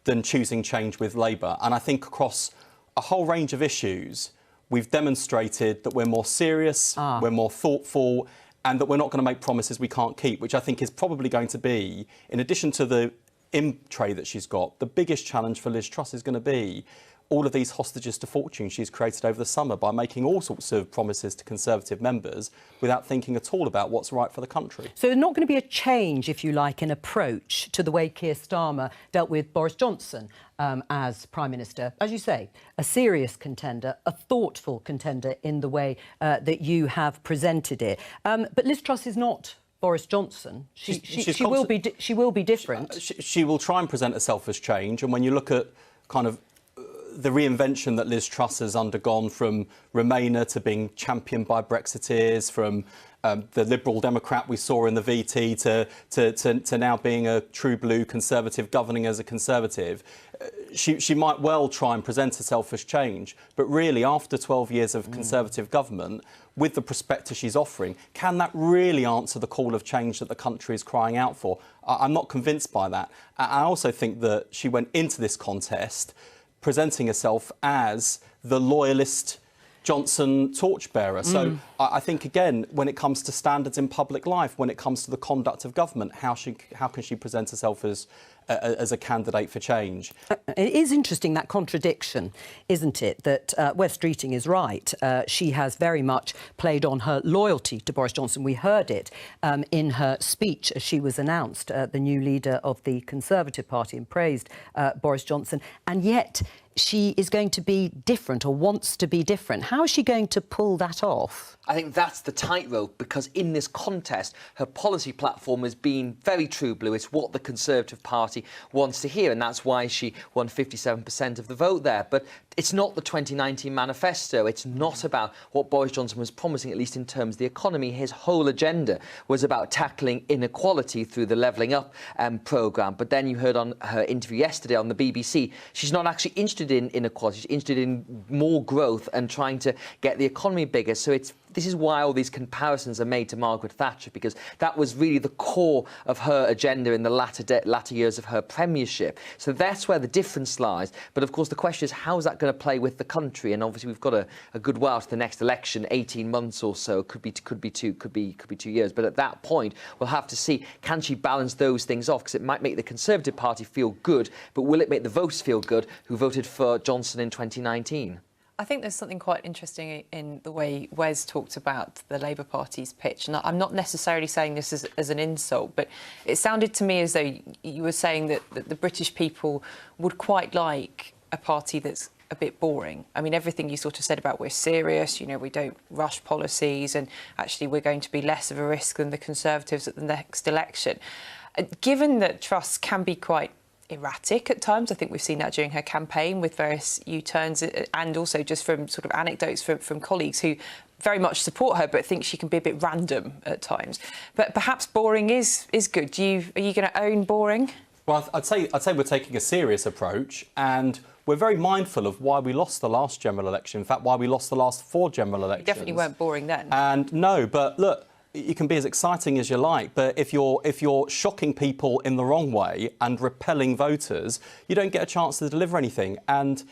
than choosing change with Labour. And I think across a whole range of issues, we've demonstrated that we're more serious, we're more thoughtful, and that we're not going to make promises we can't keep, which I think is probably going to be, in addition to the in-tray that she's got, the biggest challenge for Liz Truss is going to be all of these hostages to fortune she's created over the summer by making all sorts of promises to Conservative members without thinking at all about what's right for the country. So there's not going to be a change, if you like, in approach to the way Keir Starmer dealt with Boris Johnson as Prime Minister. As you say, a serious contender, a thoughtful contender in the way that you have presented it. But Liz Truss is not Boris Johnson. She will be different. She will try and present herself as change, and when you look at kind of the reinvention that Liz Truss has undergone, from Remainer to being championed by Brexiteers, from the Liberal Democrat we saw in the VT to now being a true blue Conservative governing as a Conservative, she might well try and present herself as change. But really, after 12 years of Conservative government, with the prospectus she's offering, can that really answer the call of change that the country is crying out for? I'm not convinced by that. I also think that she went into this contest presenting herself as the loyalist Johnson torchbearer. So I think, again, when it comes to standards in public life, when it comes to the conduct of government, how can she present herself as a candidate for change? It is interesting, that contradiction, isn't it, that Wes Streeting is right. She has very much played on her loyalty to Boris Johnson. We heard it in her speech as she was announced the new leader of the Conservative Party, and praised Boris Johnson. And yet she is going to be different, or wants to be different. How is she going to pull that off? I think that's the tightrope, because in this contest, her policy platform has been very true blue. It's what the Conservative Party wants to hear, and that's why she won 57% of the vote there. But it's not the 2019 manifesto. It's not about what Boris Johnson was promising, at least in terms of the economy. His whole agenda was about tackling inequality through the Levelling Up programme. But then you heard on her interview yesterday on the BBC, she's not actually interested in inequality. She's interested in more growth and trying to get the economy bigger. So this is why all these comparisons are made to Margaret Thatcher, because that was really the core of her agenda in the latter years of her premiership. So that's where the difference lies. But of course, the question is, how is that going to play with the country? And obviously, we've got a good while to the next election, 18 months or so. Could be 2 years. But at that point, we'll have to see, can she balance those things off? Because it might make the Conservative Party feel good, but will it make the voters feel good who voted for Johnson in 2019? I think there's something quite interesting in the way Wes talked about the Labour Party's pitch. And I'm not necessarily saying this as an insult, but it sounded to me as though you were saying that the British people would quite like a party that's a bit boring. I mean, everything you sort of said about we're serious, you know, we don't rush policies, and actually we're going to be less of a risk than the Conservatives at the next election. Given that Truss can be quite erratic at times, I think we've seen that during her campaign with various U-turns, and also just from sort of anecdotes from colleagues who very much support her but think she can be a bit random at times. But perhaps boring is good. Are you going to own boring? Well, I'd say we're taking a serious approach, and we're very mindful of why we lost the last general election. In fact, why we lost the last 4 general elections. You definitely weren't boring then. And no, but look, you can be as exciting as you like, but if you're shocking people in the wrong way and repelling voters, you don't get a chance to deliver anything. And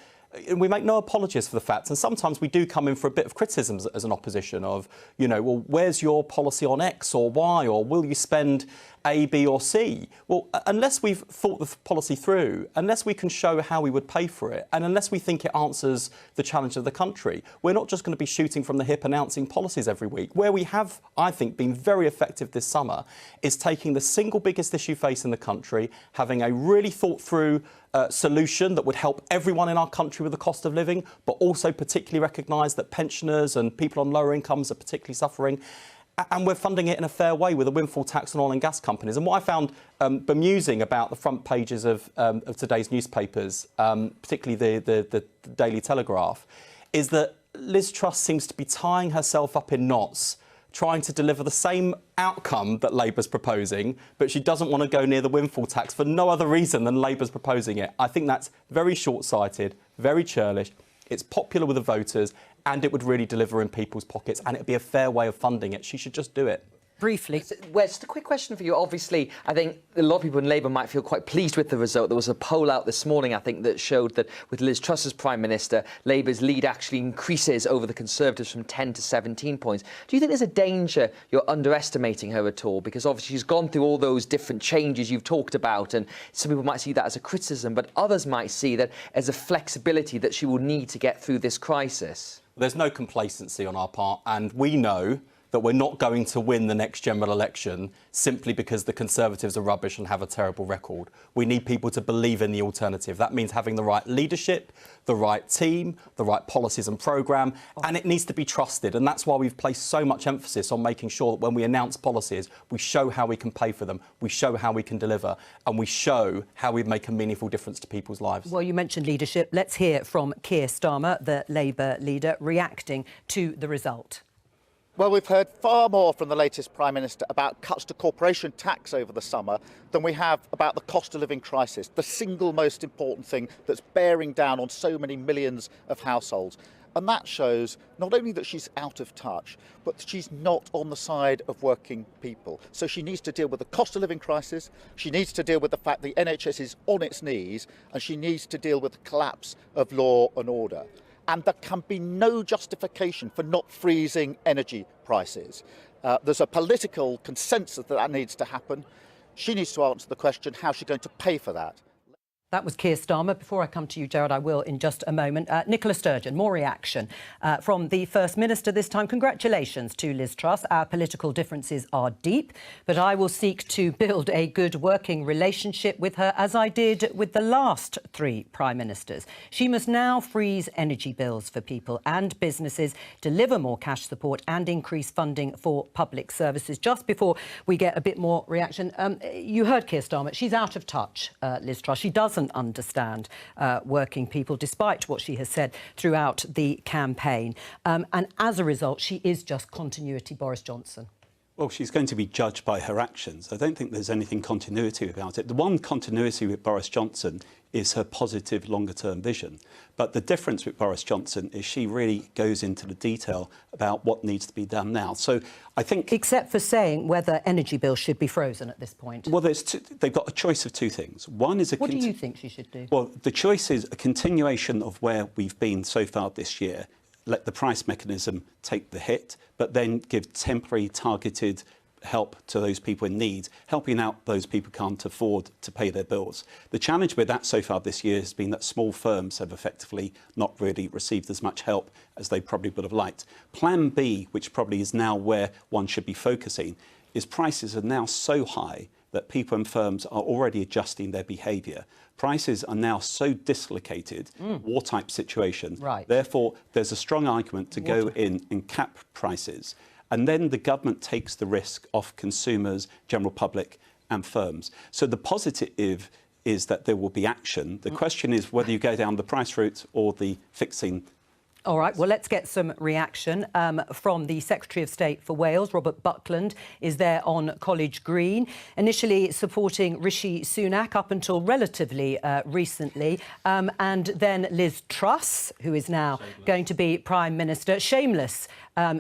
we make no apologies for the fact, and sometimes we do come in for a bit of criticism as an opposition of, you know, well, where's your policy on X or Y, or will you spend A, B or C? Well, unless we've thought the policy through, unless we can show how we would pay for it, and unless we think it answers the challenge of the country, we're not just going to be shooting from the hip announcing policies every week. Where we have, I think, been very effective this summer is taking the single biggest issue facing the country, having a really thought through solution that would help everyone in our country with the cost of living, but also particularly recognise that pensioners and people on lower incomes are particularly suffering, And we're funding it in a fair way with a windfall tax on oil and gas companies. And what I found bemusing about the front pages of today's newspapers, particularly the Daily Telegraph, is that Liz Truss seems to be tying herself up in knots, trying to deliver the same outcome that Labour's proposing, but she doesn't want to go near the windfall tax for no other reason than Labour's proposing it. I think that's very short-sighted, very churlish. It's popular with the voters, and it would really deliver in people's pockets, and it'd be a fair way of funding it. She should just do it. Briefly. Well, just a quick question for you. Obviously, I think a lot of people in Labour might feel quite pleased with the result. There was a poll out this morning, I think, that showed that with Liz Truss as Prime Minister, Labour's lead actually increases over the Conservatives from 10 to 17 points. Do you think there's a danger you're underestimating her at all? Because obviously she's gone through all those different changes you've talked about, and some people might see that as a criticism, but others might see that as a flexibility that she will need to get through this crisis. There's no complacency on our part, and we know that we're not going to win the next general election simply because the Conservatives are rubbish and have a terrible record. We need people to believe in the alternative. That means having the right leadership, the right team, the right policies and programme, and it needs to be trusted. And that's why we've placed so much emphasis on making sure that when we announce policies, we show how we can pay for them, we show how we can deliver, and we show how we make a meaningful difference to people's lives. Well, you mentioned leadership. Let's hear from Keir Starmer, the Labour leader, reacting to the result. Well, we've heard far more from the latest Prime Minister about cuts to corporation tax over the summer than we have about the cost of living crisis, the single most important thing that's bearing down on so many millions of households. And that shows not only that she's out of touch, but that she's not on the side of working people. So she needs to deal with the cost of living crisis, she needs to deal with the fact the NHS is on its knees, and she needs to deal with the collapse of law and order. And there can be no justification for not freezing energy prices. There's a political consensus that that needs to happen. She needs to answer the question, how's she going to pay for that? That was Keir Starmer. Before I come to you, Gerard, I will in just a moment. Nicola Sturgeon, more reaction from the First Minister this time. Congratulations to Liz Truss. Our political differences are deep, but I will seek to build a good working relationship with her, as I did with the last three Prime Ministers. She must now freeze energy bills for people and businesses, deliver more cash support and increase funding for public services. Just before we get a bit more reaction, you heard Keir Starmer. She's out of touch, Liz Truss. She doesn't understand working people, despite what she has said throughout the campaign. And as a result, she is just continuity Boris Johnson. Well, she's going to be judged by her actions. I don't think there's anything continuity about it. The one continuity with Boris Johnson is her positive longer-term vision. But the difference with Boris Johnson is she really goes into the detail about what needs to be done now. So I think... Except for saying whether energy bills should be frozen at this point. Well, they've got a choice of two things. One is a... What do you think she should do? Well, the choice is a continuation of where we've been so far this year. Let the price mechanism take the hit, but then give temporary targeted help to those people in need, helping out those people who can't afford to pay their bills. The challenge with that so far this year has been that small firms have effectively not really received as much help as they probably would have liked. Plan B, which probably is now where one should be focusing, is prices are now so high that people and firms are already adjusting their behaviour. Prices are now so dislocated, war-type situation. Right. Therefore, there's a strong argument to go in and cap prices. And then the government takes the risk off consumers, general public and firms. So the positive is that there will be action. The question is whether you go down the price route or the fixing. All right, well, let's get some reaction from the Secretary of State for Wales. Robert Buckland is there on College Green, initially supporting Rishi Sunak up until relatively recently, and then Liz Truss, who is now going to be Prime Minister. Shameless,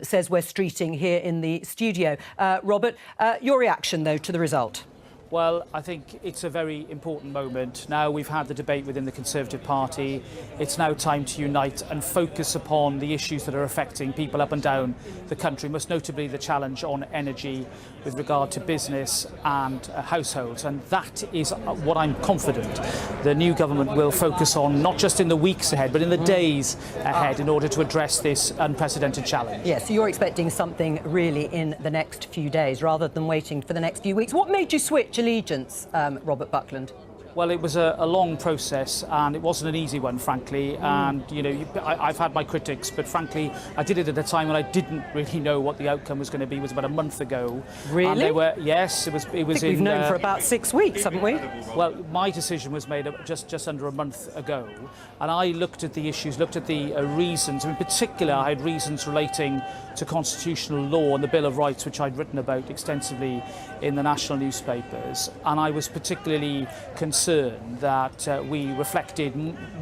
says we're streeting here in the studio. Robert, your reaction, though, to the result? Well, I think it's a very important moment. Now we've had the debate within the Conservative Party. It's now time to unite and focus upon the issues that are affecting people up and down the country, most notably the challenge on energy with regard to business and households. And that is what I'm confident the new government will focus on, not just in the weeks ahead, but in the days ahead in order to address this unprecedented challenge. Yes, so you're expecting something really in the next few days rather than waiting for the next few weeks. What made you switch allegiance, Robert Buckland? Well, it was a long process, and it wasn't an easy one, frankly. And I've had my critics, but frankly, I did it at a time when I didn't really know what the outcome was going to be. It was about a month ago. Really? And they were, yes, it was. I think we've known for about 6 weeks, haven't we? Well, my decision was made just under a month ago, and I looked at the issues, looked at the reasons. In particular, I had reasons relating to constitutional law and the Bill of Rights, which I'd written about extensively in the national newspapers, and I was particularly concerned that we reflected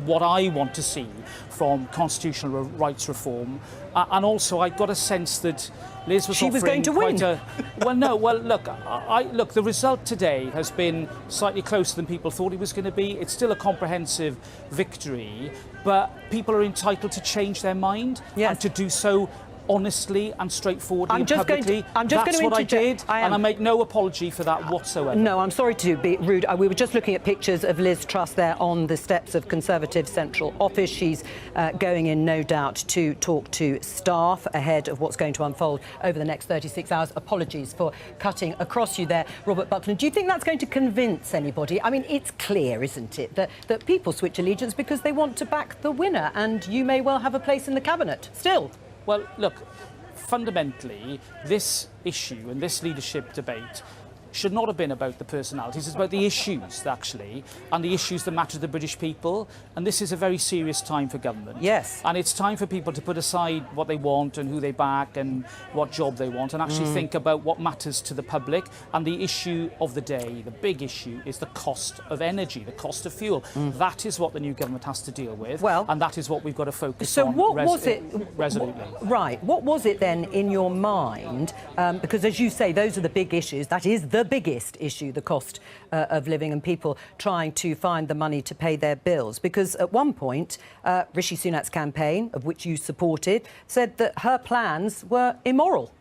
what I want to see from constitutional rights reform, and also I got a sense that Liz was she was going to win. Look, the result today has been slightly closer than people thought it was going to be. It's still a comprehensive victory, but people are entitled to change their mind and to do so honestly and straightforwardly and publicly. That's what I did, and I make no apology for that whatsoever. No, I'm sorry to be rude. We were just looking at pictures of Liz Truss there on the steps of Conservative Central Office. She's going in, no doubt, to talk to staff ahead of what's going to unfold over the next 36 hours. Apologies for cutting across you there, Robert Buckland. Do you think that's going to convince anybody? I mean, it's clear, isn't it, that people switch allegiance because they want to back the winner, and you may well have a place in the cabinet still. Well, look, fundamentally, this issue and this leadership debate should not have been about the personalities. It's about the issues, actually, and the issues that matter to the British people. And this is a very serious time for government. Yes. And it's time for people to put aside what they want and who they back and what job they want, and actually think about what matters to the public. And the issue of the day, the big issue, is the cost of energy, the cost of fuel. That is what the new government has to deal with. Well, and that is what we've got to focus on. So what was it? Resolutely. Right. What was it then in your mind? Because as you say, those are the big issues. That is the biggest issue, the cost of living and people trying to find the money to pay their bills. Because at one point, Rishi Sunak's campaign, of which you supported, said that her plans were immoral.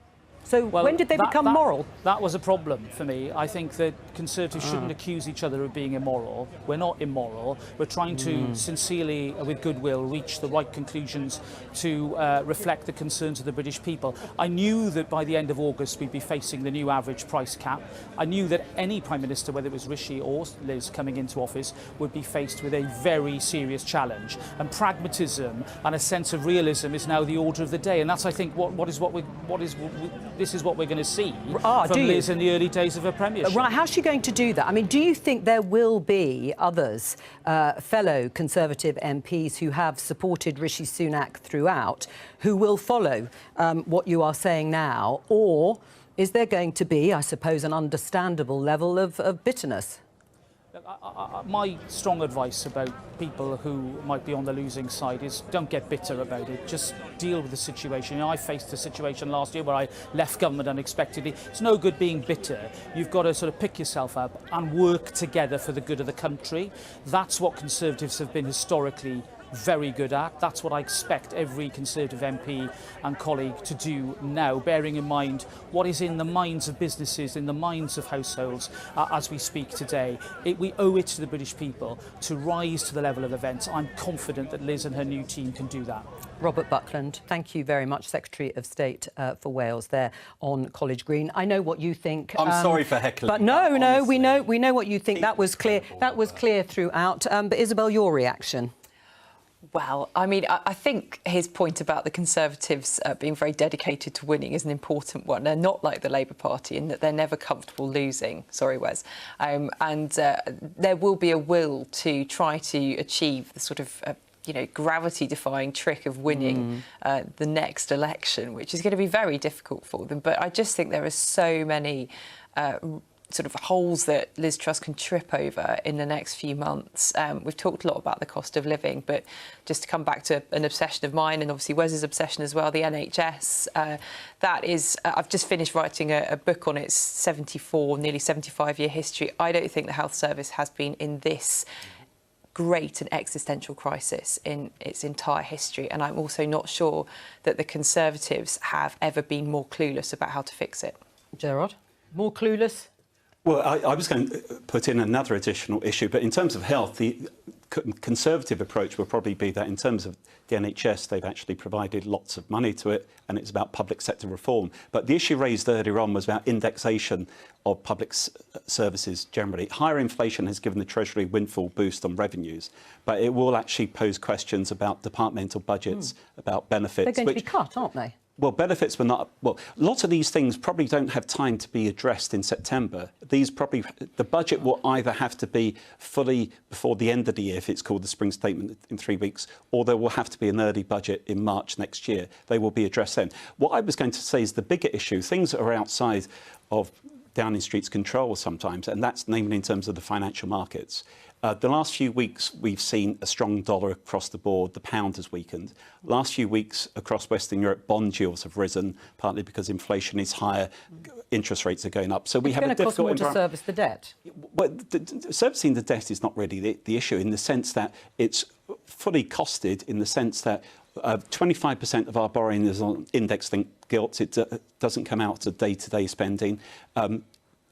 So when did they become moral? That was a problem for me. I think that Conservatives shouldn't accuse each other of being immoral. We're not immoral. We're trying to sincerely, with goodwill, reach the right conclusions to reflect the concerns of the British people. I knew that by the end of August we'd be facing the new average price cap. I knew that any Prime Minister, whether it was Rishi or Liz coming into office, would be faced with a very serious challenge. And pragmatism and a sense of realism is now the order of the day. And that's, I think, this is what we're going to see from Liz in the early days of her premiership. Right, how's she going to do that? I mean, do you think there will be others, fellow Conservative MPs who have supported Rishi Sunak throughout, who will follow what you are saying now? Or is there going to be, I suppose, an understandable level of bitterness? My strong advice about people who might be on the losing side is don't get bitter about it. Just deal with the situation. I faced a situation last year where I left government unexpectedly. It's no good being bitter. You've got to sort of pick yourself up and work together for the good of the country. That's what Conservatives have been historically very good at. That's what I expect every Conservative MP and colleague to do now, bearing in mind what is in the minds of businesses, in the minds of households as we speak today. We owe it to the British people to rise to the level of events. I'm confident that Liz and her new team can do that. Robert Buckland, thank you very much, Secretary of State for Wales there on College Green. I know what you think. I'm sorry for heckling. But no, we know what you think. That was clear. That was clear throughout. But Isabel, your reaction? Well, I mean, I think his point about the Conservatives being very dedicated to winning is an important one. They're not like the Labour Party in that they're never comfortable losing. Sorry, Wes. And there will be a will to try to achieve the sort of gravity-defying trick of winning the next election, which is going to be very difficult for them. But I just think there are so many sort of holes that Liz Truss can trip over in the next few months. We've talked a lot about the cost of living, but just to come back to an obsession of mine, and obviously Wes's obsession as well, the NHS, that is, I've just finished writing a book on its nearly 75-year history. I don't think the health service has been in this great and existential crisis in its entire history, and I'm also not sure that the Conservatives have ever been more clueless about how to fix it. Gerard, more clueless? Well, I was going to put in another additional issue, but in terms of health, Conservative approach will probably be that in terms of the NHS, they've actually provided lots of money to it, and it's about public sector reform. But the issue raised earlier on was about indexation of public services generally. Higher inflation has given the Treasury windfall boost on revenues, but it will actually pose questions about departmental budgets, about benefits. They're going to be cut, aren't they? Well, benefits were not. Well, lots of these things probably don't have time to be addressed in September. The budget will either have to be fully before the end of the year, if it's called the spring statement in 3 weeks, or there will have to be an early budget in March next year. They will be addressed then. What I was going to say is the bigger issue, things that are outside of Downing Street's control sometimes, and that's namely in terms of the financial markets. The last few weeks, we've seen a strong dollar across the board. The pound has weakened. Last few weeks across Western Europe, bond yields have risen, partly because inflation is higher, interest rates are going up. So we have a difficult environment. It's going to cost more to service the debt. Well, servicing the debt is not really the issue, in the sense that it's fully costed, in the sense that 25% of our borrowing is on index-linked gilts. It doesn't come out to day-to-day spending.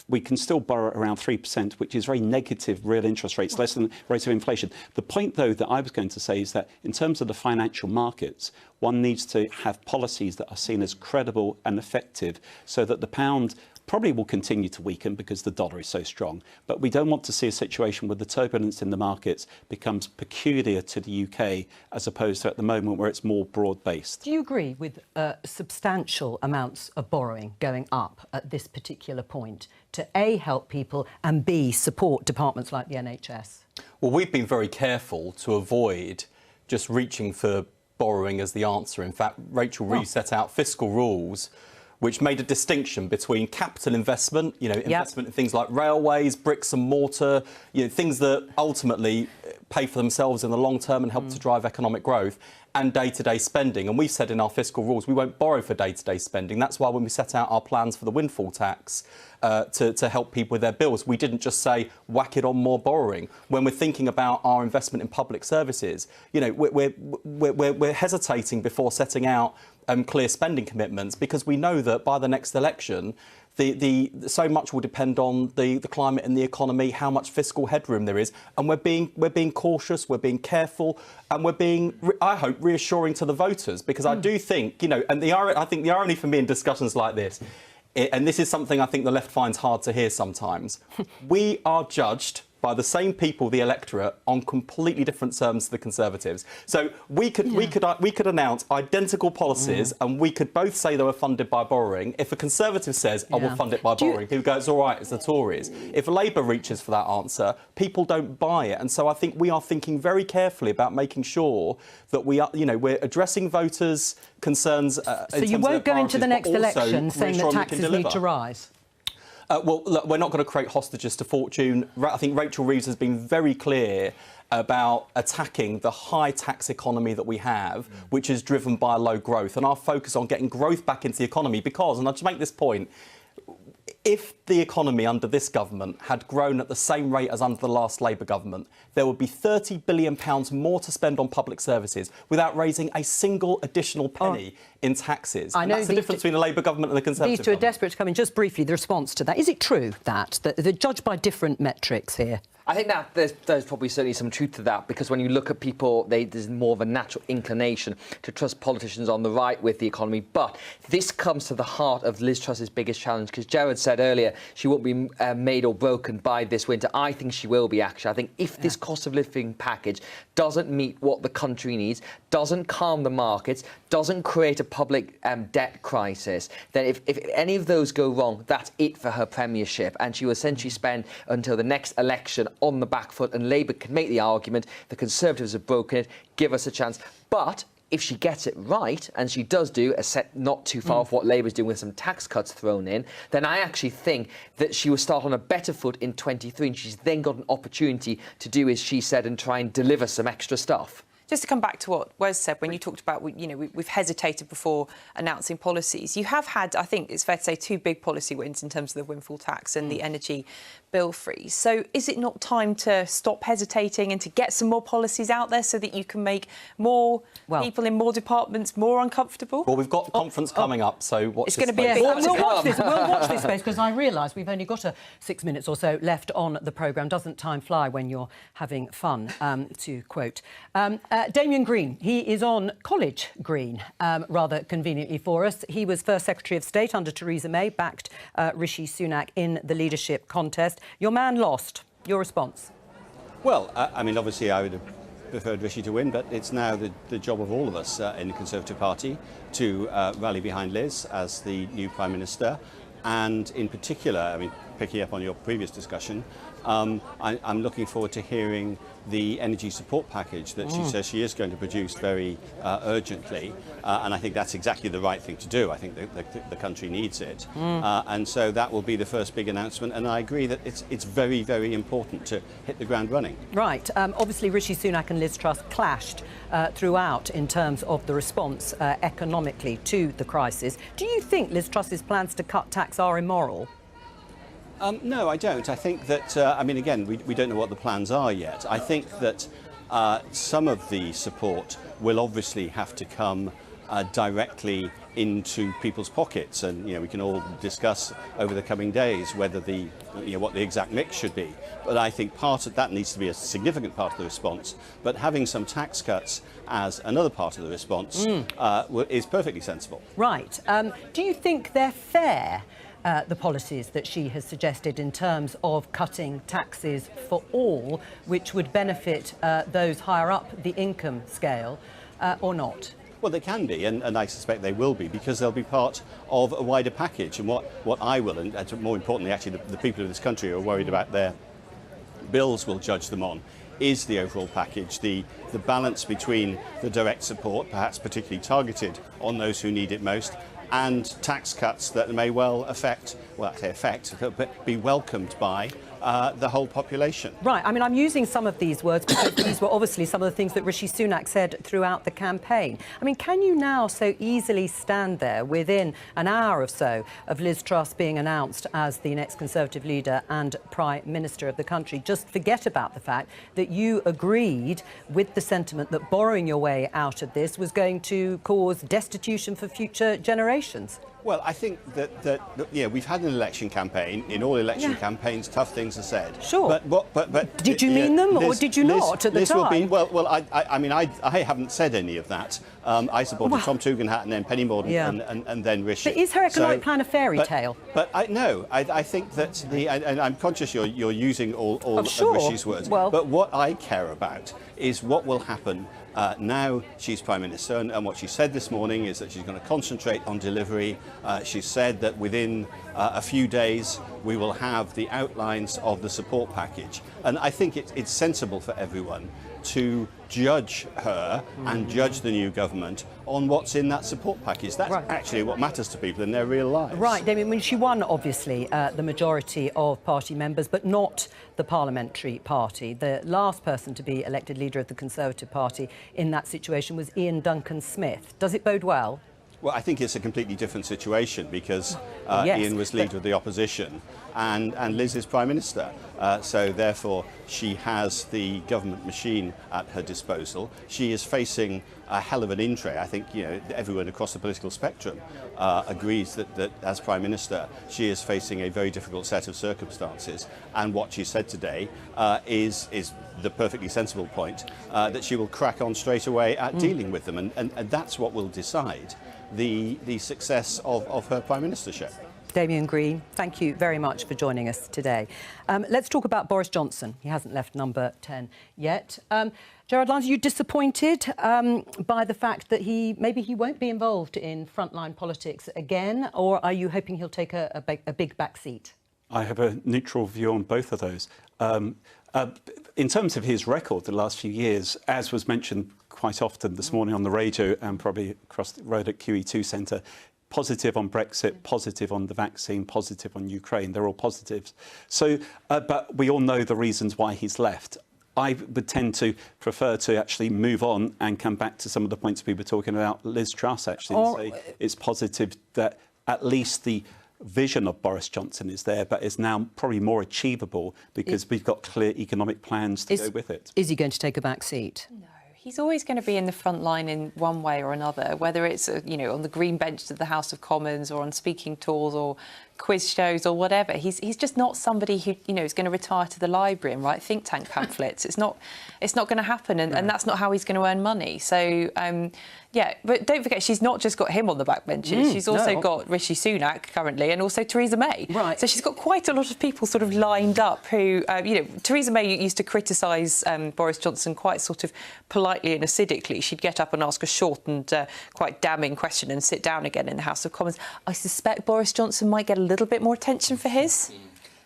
We can still borrow around 3%, which is very negative real interest rates, less than the rate of inflation. The point, though, that I was going to say is that in terms of the financial markets, one needs to have policies that are seen as credible and effective so that the pound probably will continue to weaken because the dollar is so strong. But we don't want to see a situation where the turbulence in the markets becomes peculiar to the UK as opposed to at the moment where it's more broad-based. Do you agree with substantial amounts of borrowing going up at this particular point to A, help people, and B, support departments like the NHS? Well, we've been very careful to avoid just reaching for borrowing as the answer. In fact, Rachel Reeves set out fiscal rules which made a distinction between capital investment, investment in things like railways, bricks and mortar, things that ultimately pay for themselves in the long term and help to drive economic growth, and day-to-day spending. And we've said in our fiscal rules we won't borrow for day-to-day spending. That's why when we set out our plans for the windfall tax to help people with their bills, we didn't just say whack it on more borrowing. When we're thinking about our investment in public services, we're hesitating before setting out clear spending commitments, because we know that by the next election, so much will depend on the climate and the economy, how much fiscal headroom there is, and we're being cautious, we're being careful, and we're being, I hope, reassuring to the voters, because I do think, and I think the irony for me in discussions like this, and this is something I think the left finds hard to hear sometimes, we are judged by the same people, the electorate, on completely different terms to the Conservatives. So we could announce identical policies and we could both say they were funded by borrowing. If a Conservative says, I will fund it by borrowing, people go, it's all right, it's the Tories. If Labour reaches for that answer, people don't buy it. And so I think we are thinking very carefully about making sure that we are, we're addressing voters' concerns. So you won't go into the next election saying that taxes need to rise? Well, look, we're not going to create hostages to fortune. I think Rachel Reeves has been very clear about attacking the high tax economy that we have, which is driven by low growth, and our focus on getting growth back into the economy. Because, and I'll just make this point, if the economy under this government had grown at the same rate as under the last Labour government, there would be £30 billion more to spend on public services without raising a single additional penny in taxes. And that's the difference between a Labour government and a Conservative These two are desperate to come in. Just briefly, the response to that. Is it true that they're judged by different metrics here? I think that there's probably certainly some truth to that, because when you look at people, there's more of a natural inclination to trust politicians on the right with the economy. But this comes to the heart of Liz Truss's biggest challenge, because Gerard said earlier she won't be made or broken by this winter. I think she will be, actually. I think if this cost of living package doesn't meet what the country needs, doesn't calm the markets, doesn't create a public debt crisis, then if any of those go wrong, that's it for her premiership. And she will essentially spend until the next election on the back foot, and Labour can make the argument the Conservatives have broken it, give us a chance. But if she gets it right, and she does do a set not too far off what Labour's doing with some tax cuts thrown in, then I actually think that she will start on a better foot in 23, and she's then got an opportunity to do as she said and try and deliver some extra stuff. Just to come back to what Wes said, when you talked about, we've hesitated before announcing policies. You have had, I think it's fair to say, 2 big policy wins in terms of the windfall tax and the energy bill freeze. So is it not time to stop hesitating and to get some more policies out there so that you can make more people in more departments more uncomfortable? Well, we've got a conference coming up, so watch it's this going to be space. We'll watch this space, because I realise we've only got 6 minutes or so left on the programme. Doesn't time fly when you're having fun, to quote. Damien Green, he is on College Green, rather conveniently for us. He was First Secretary of State under Theresa May, backed Rishi Sunak in the leadership contest. Your man lost. Your response? Well, I mean, obviously I would have preferred Rishi to win, but it's now the job of all of us in the Conservative Party to rally behind Liz as the new Prime Minister. And in particular, I mean, picking up on your previous discussion, I'm looking forward to hearing the energy support package that she says she is going to produce very urgently. And I think that's exactly the right thing to do. I think the country needs it. And so that will be the first big announcement. And I agree that it's very, very important to hit the ground running. Right. Obviously, Rishi Sunak and Liz Truss clashed throughout in terms of the response economically to the crisis. Do you think Liz Truss's plans to cut tax are immoral? No, I don't. I think that, I mean, again, we don't know what the plans are yet. I think that some of the support will obviously have to come directly into people's pockets, and we can all discuss over the coming days whether what the exact mix should be. But I think part of that needs to be a significant part of the response. But having some tax cuts as another part of the response is perfectly sensible. Right. Do you think they're fair? The policies that she has suggested in terms of cutting taxes for all, which would benefit those higher up the income scale, or not? Well, they can be, and I suspect they will be, because they'll be part of a wider package. And what I will, and more importantly, actually, the people of this country who are worried about their bills will judge them on, is the overall package, the balance between the direct support, perhaps particularly targeted on those who need it most, and tax cuts that may well be welcomed by the whole population. Right. I mean, I'm using some of these words because these were obviously some of the things that Rishi Sunak said throughout the campaign. I mean, can you now so easily stand there within an hour or so of Liz Truss being announced as the next Conservative leader and Prime Minister of the country, just forget about the fact that you agreed with the sentiment that borrowing your way out of this was going to cause destitution for future generations? Well, I think that we've had an election campaign. In all election campaigns, tough things are said. Sure. But did you mean them, or did you not at the time? I mean, I haven't said any of that. I supported Tom Tugendhat and then Penny Mordaunt and then Rishi. But is her economic plan a fairy tale? But I think that and I'm conscious you're using all of Rishi's words. Well, but what I care about is what will happen now she's Prime Minister, and what she said this morning is that she's going to concentrate on delivery. She said that within a few days we will have the outlines of the support package. And I think it's sensible for everyone to judge her and judge the new government on what's in that support package. That's actually what matters to people in their real lives. Right, Damien, I mean, she won, obviously, the majority of party members, but not the parliamentary party. The last person to be elected leader of the Conservative Party in that situation was Ian Duncan Smith. Does it bode well? Well, I think it's a completely different situation because Ian was leader of the opposition and Liz is Prime Minister. So therefore, she has the government machine at her disposal. She is facing a hell of an in-tray. I think everyone across the political spectrum agrees that as Prime Minister, she is facing a very difficult set of circumstances. And what she said today is the perfectly sensible point that she will crack on straight away at dealing with them. And that's what will decide the success of her Prime Ministership. Damien Green, thank you very much for joining us today. Let's talk about Boris Johnson. He hasn't left number 10 yet. Gerard Lyons, are you disappointed by the fact that maybe he won't be involved in frontline politics again, or are you hoping he'll take a big back seat? I have a neutral view on both of those. In terms of his record the last few years, as was mentioned quite often this morning on the radio and probably across the road at QE2 Centre, positive on Brexit, positive on the vaccine, positive on Ukraine. They're all positives. So, but we all know the reasons why he's left. I would tend to prefer to actually move on and come back to some of the points we were talking about Liz Truss, actually, and say it's positive that at least the vision of Boris Johnson is there, but is now probably more achievable because we've got clear economic plans to go with it. Is he going to take a back seat? No. He's always going to be in the front line in one way or another, whether it's, you know, on the green bench of the House of Commons or on speaking tours or quiz shows or whatever. He's just not somebody who, you know, is going to retire to the library and write think tank pamphlets. It's not going to happen, and that's not how he's going to earn money. So, yeah, but don't forget, she's not just got him on the backbenches. She's also got Rishi Sunak currently, and also Theresa May. Right. So she's got quite a lot of people sort of lined up who, you know, Theresa May used to criticise Boris Johnson quite sort of politely and acidically. She'd get up and ask a short and quite damning question and sit down again in the House of Commons. I suspect Boris Johnson might get a little bit more attention for his.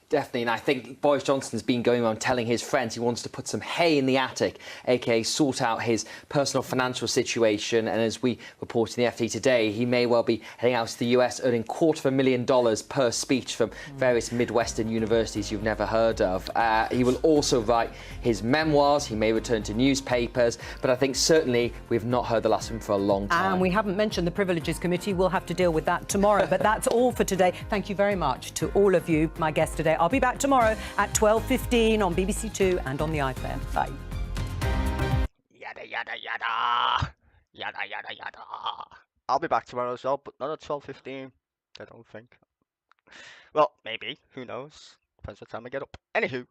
Definitely, and I think Boris Johnson's been going around telling his friends he wants to put some hay in the attic, aka sort out his personal financial situation. And as we report in the FT today, he may well be heading out to the US earning $250,000 per speech from various Midwestern universities you've never heard of. He will also write his memoirs. He may return to newspapers, but I think certainly we've not heard the last of him for a long time. And we haven't mentioned the Privileges Committee. We'll have to deal with that tomorrow. But that's all for today. Thank you very much to all of you, my guests today. I'll be back tomorrow at 12:15 on BBC Two and on the iPlayer. Bye. Yada, yada, yada. Yada, yada, yada. I'll be back tomorrow as well, but not at 12:15. I don't think. Well, maybe. Who knows? Depends what time I get up. Anywho,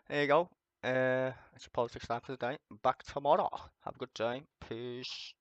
there you go. It's your politics time for today. Back tomorrow. Have a good day. Peace.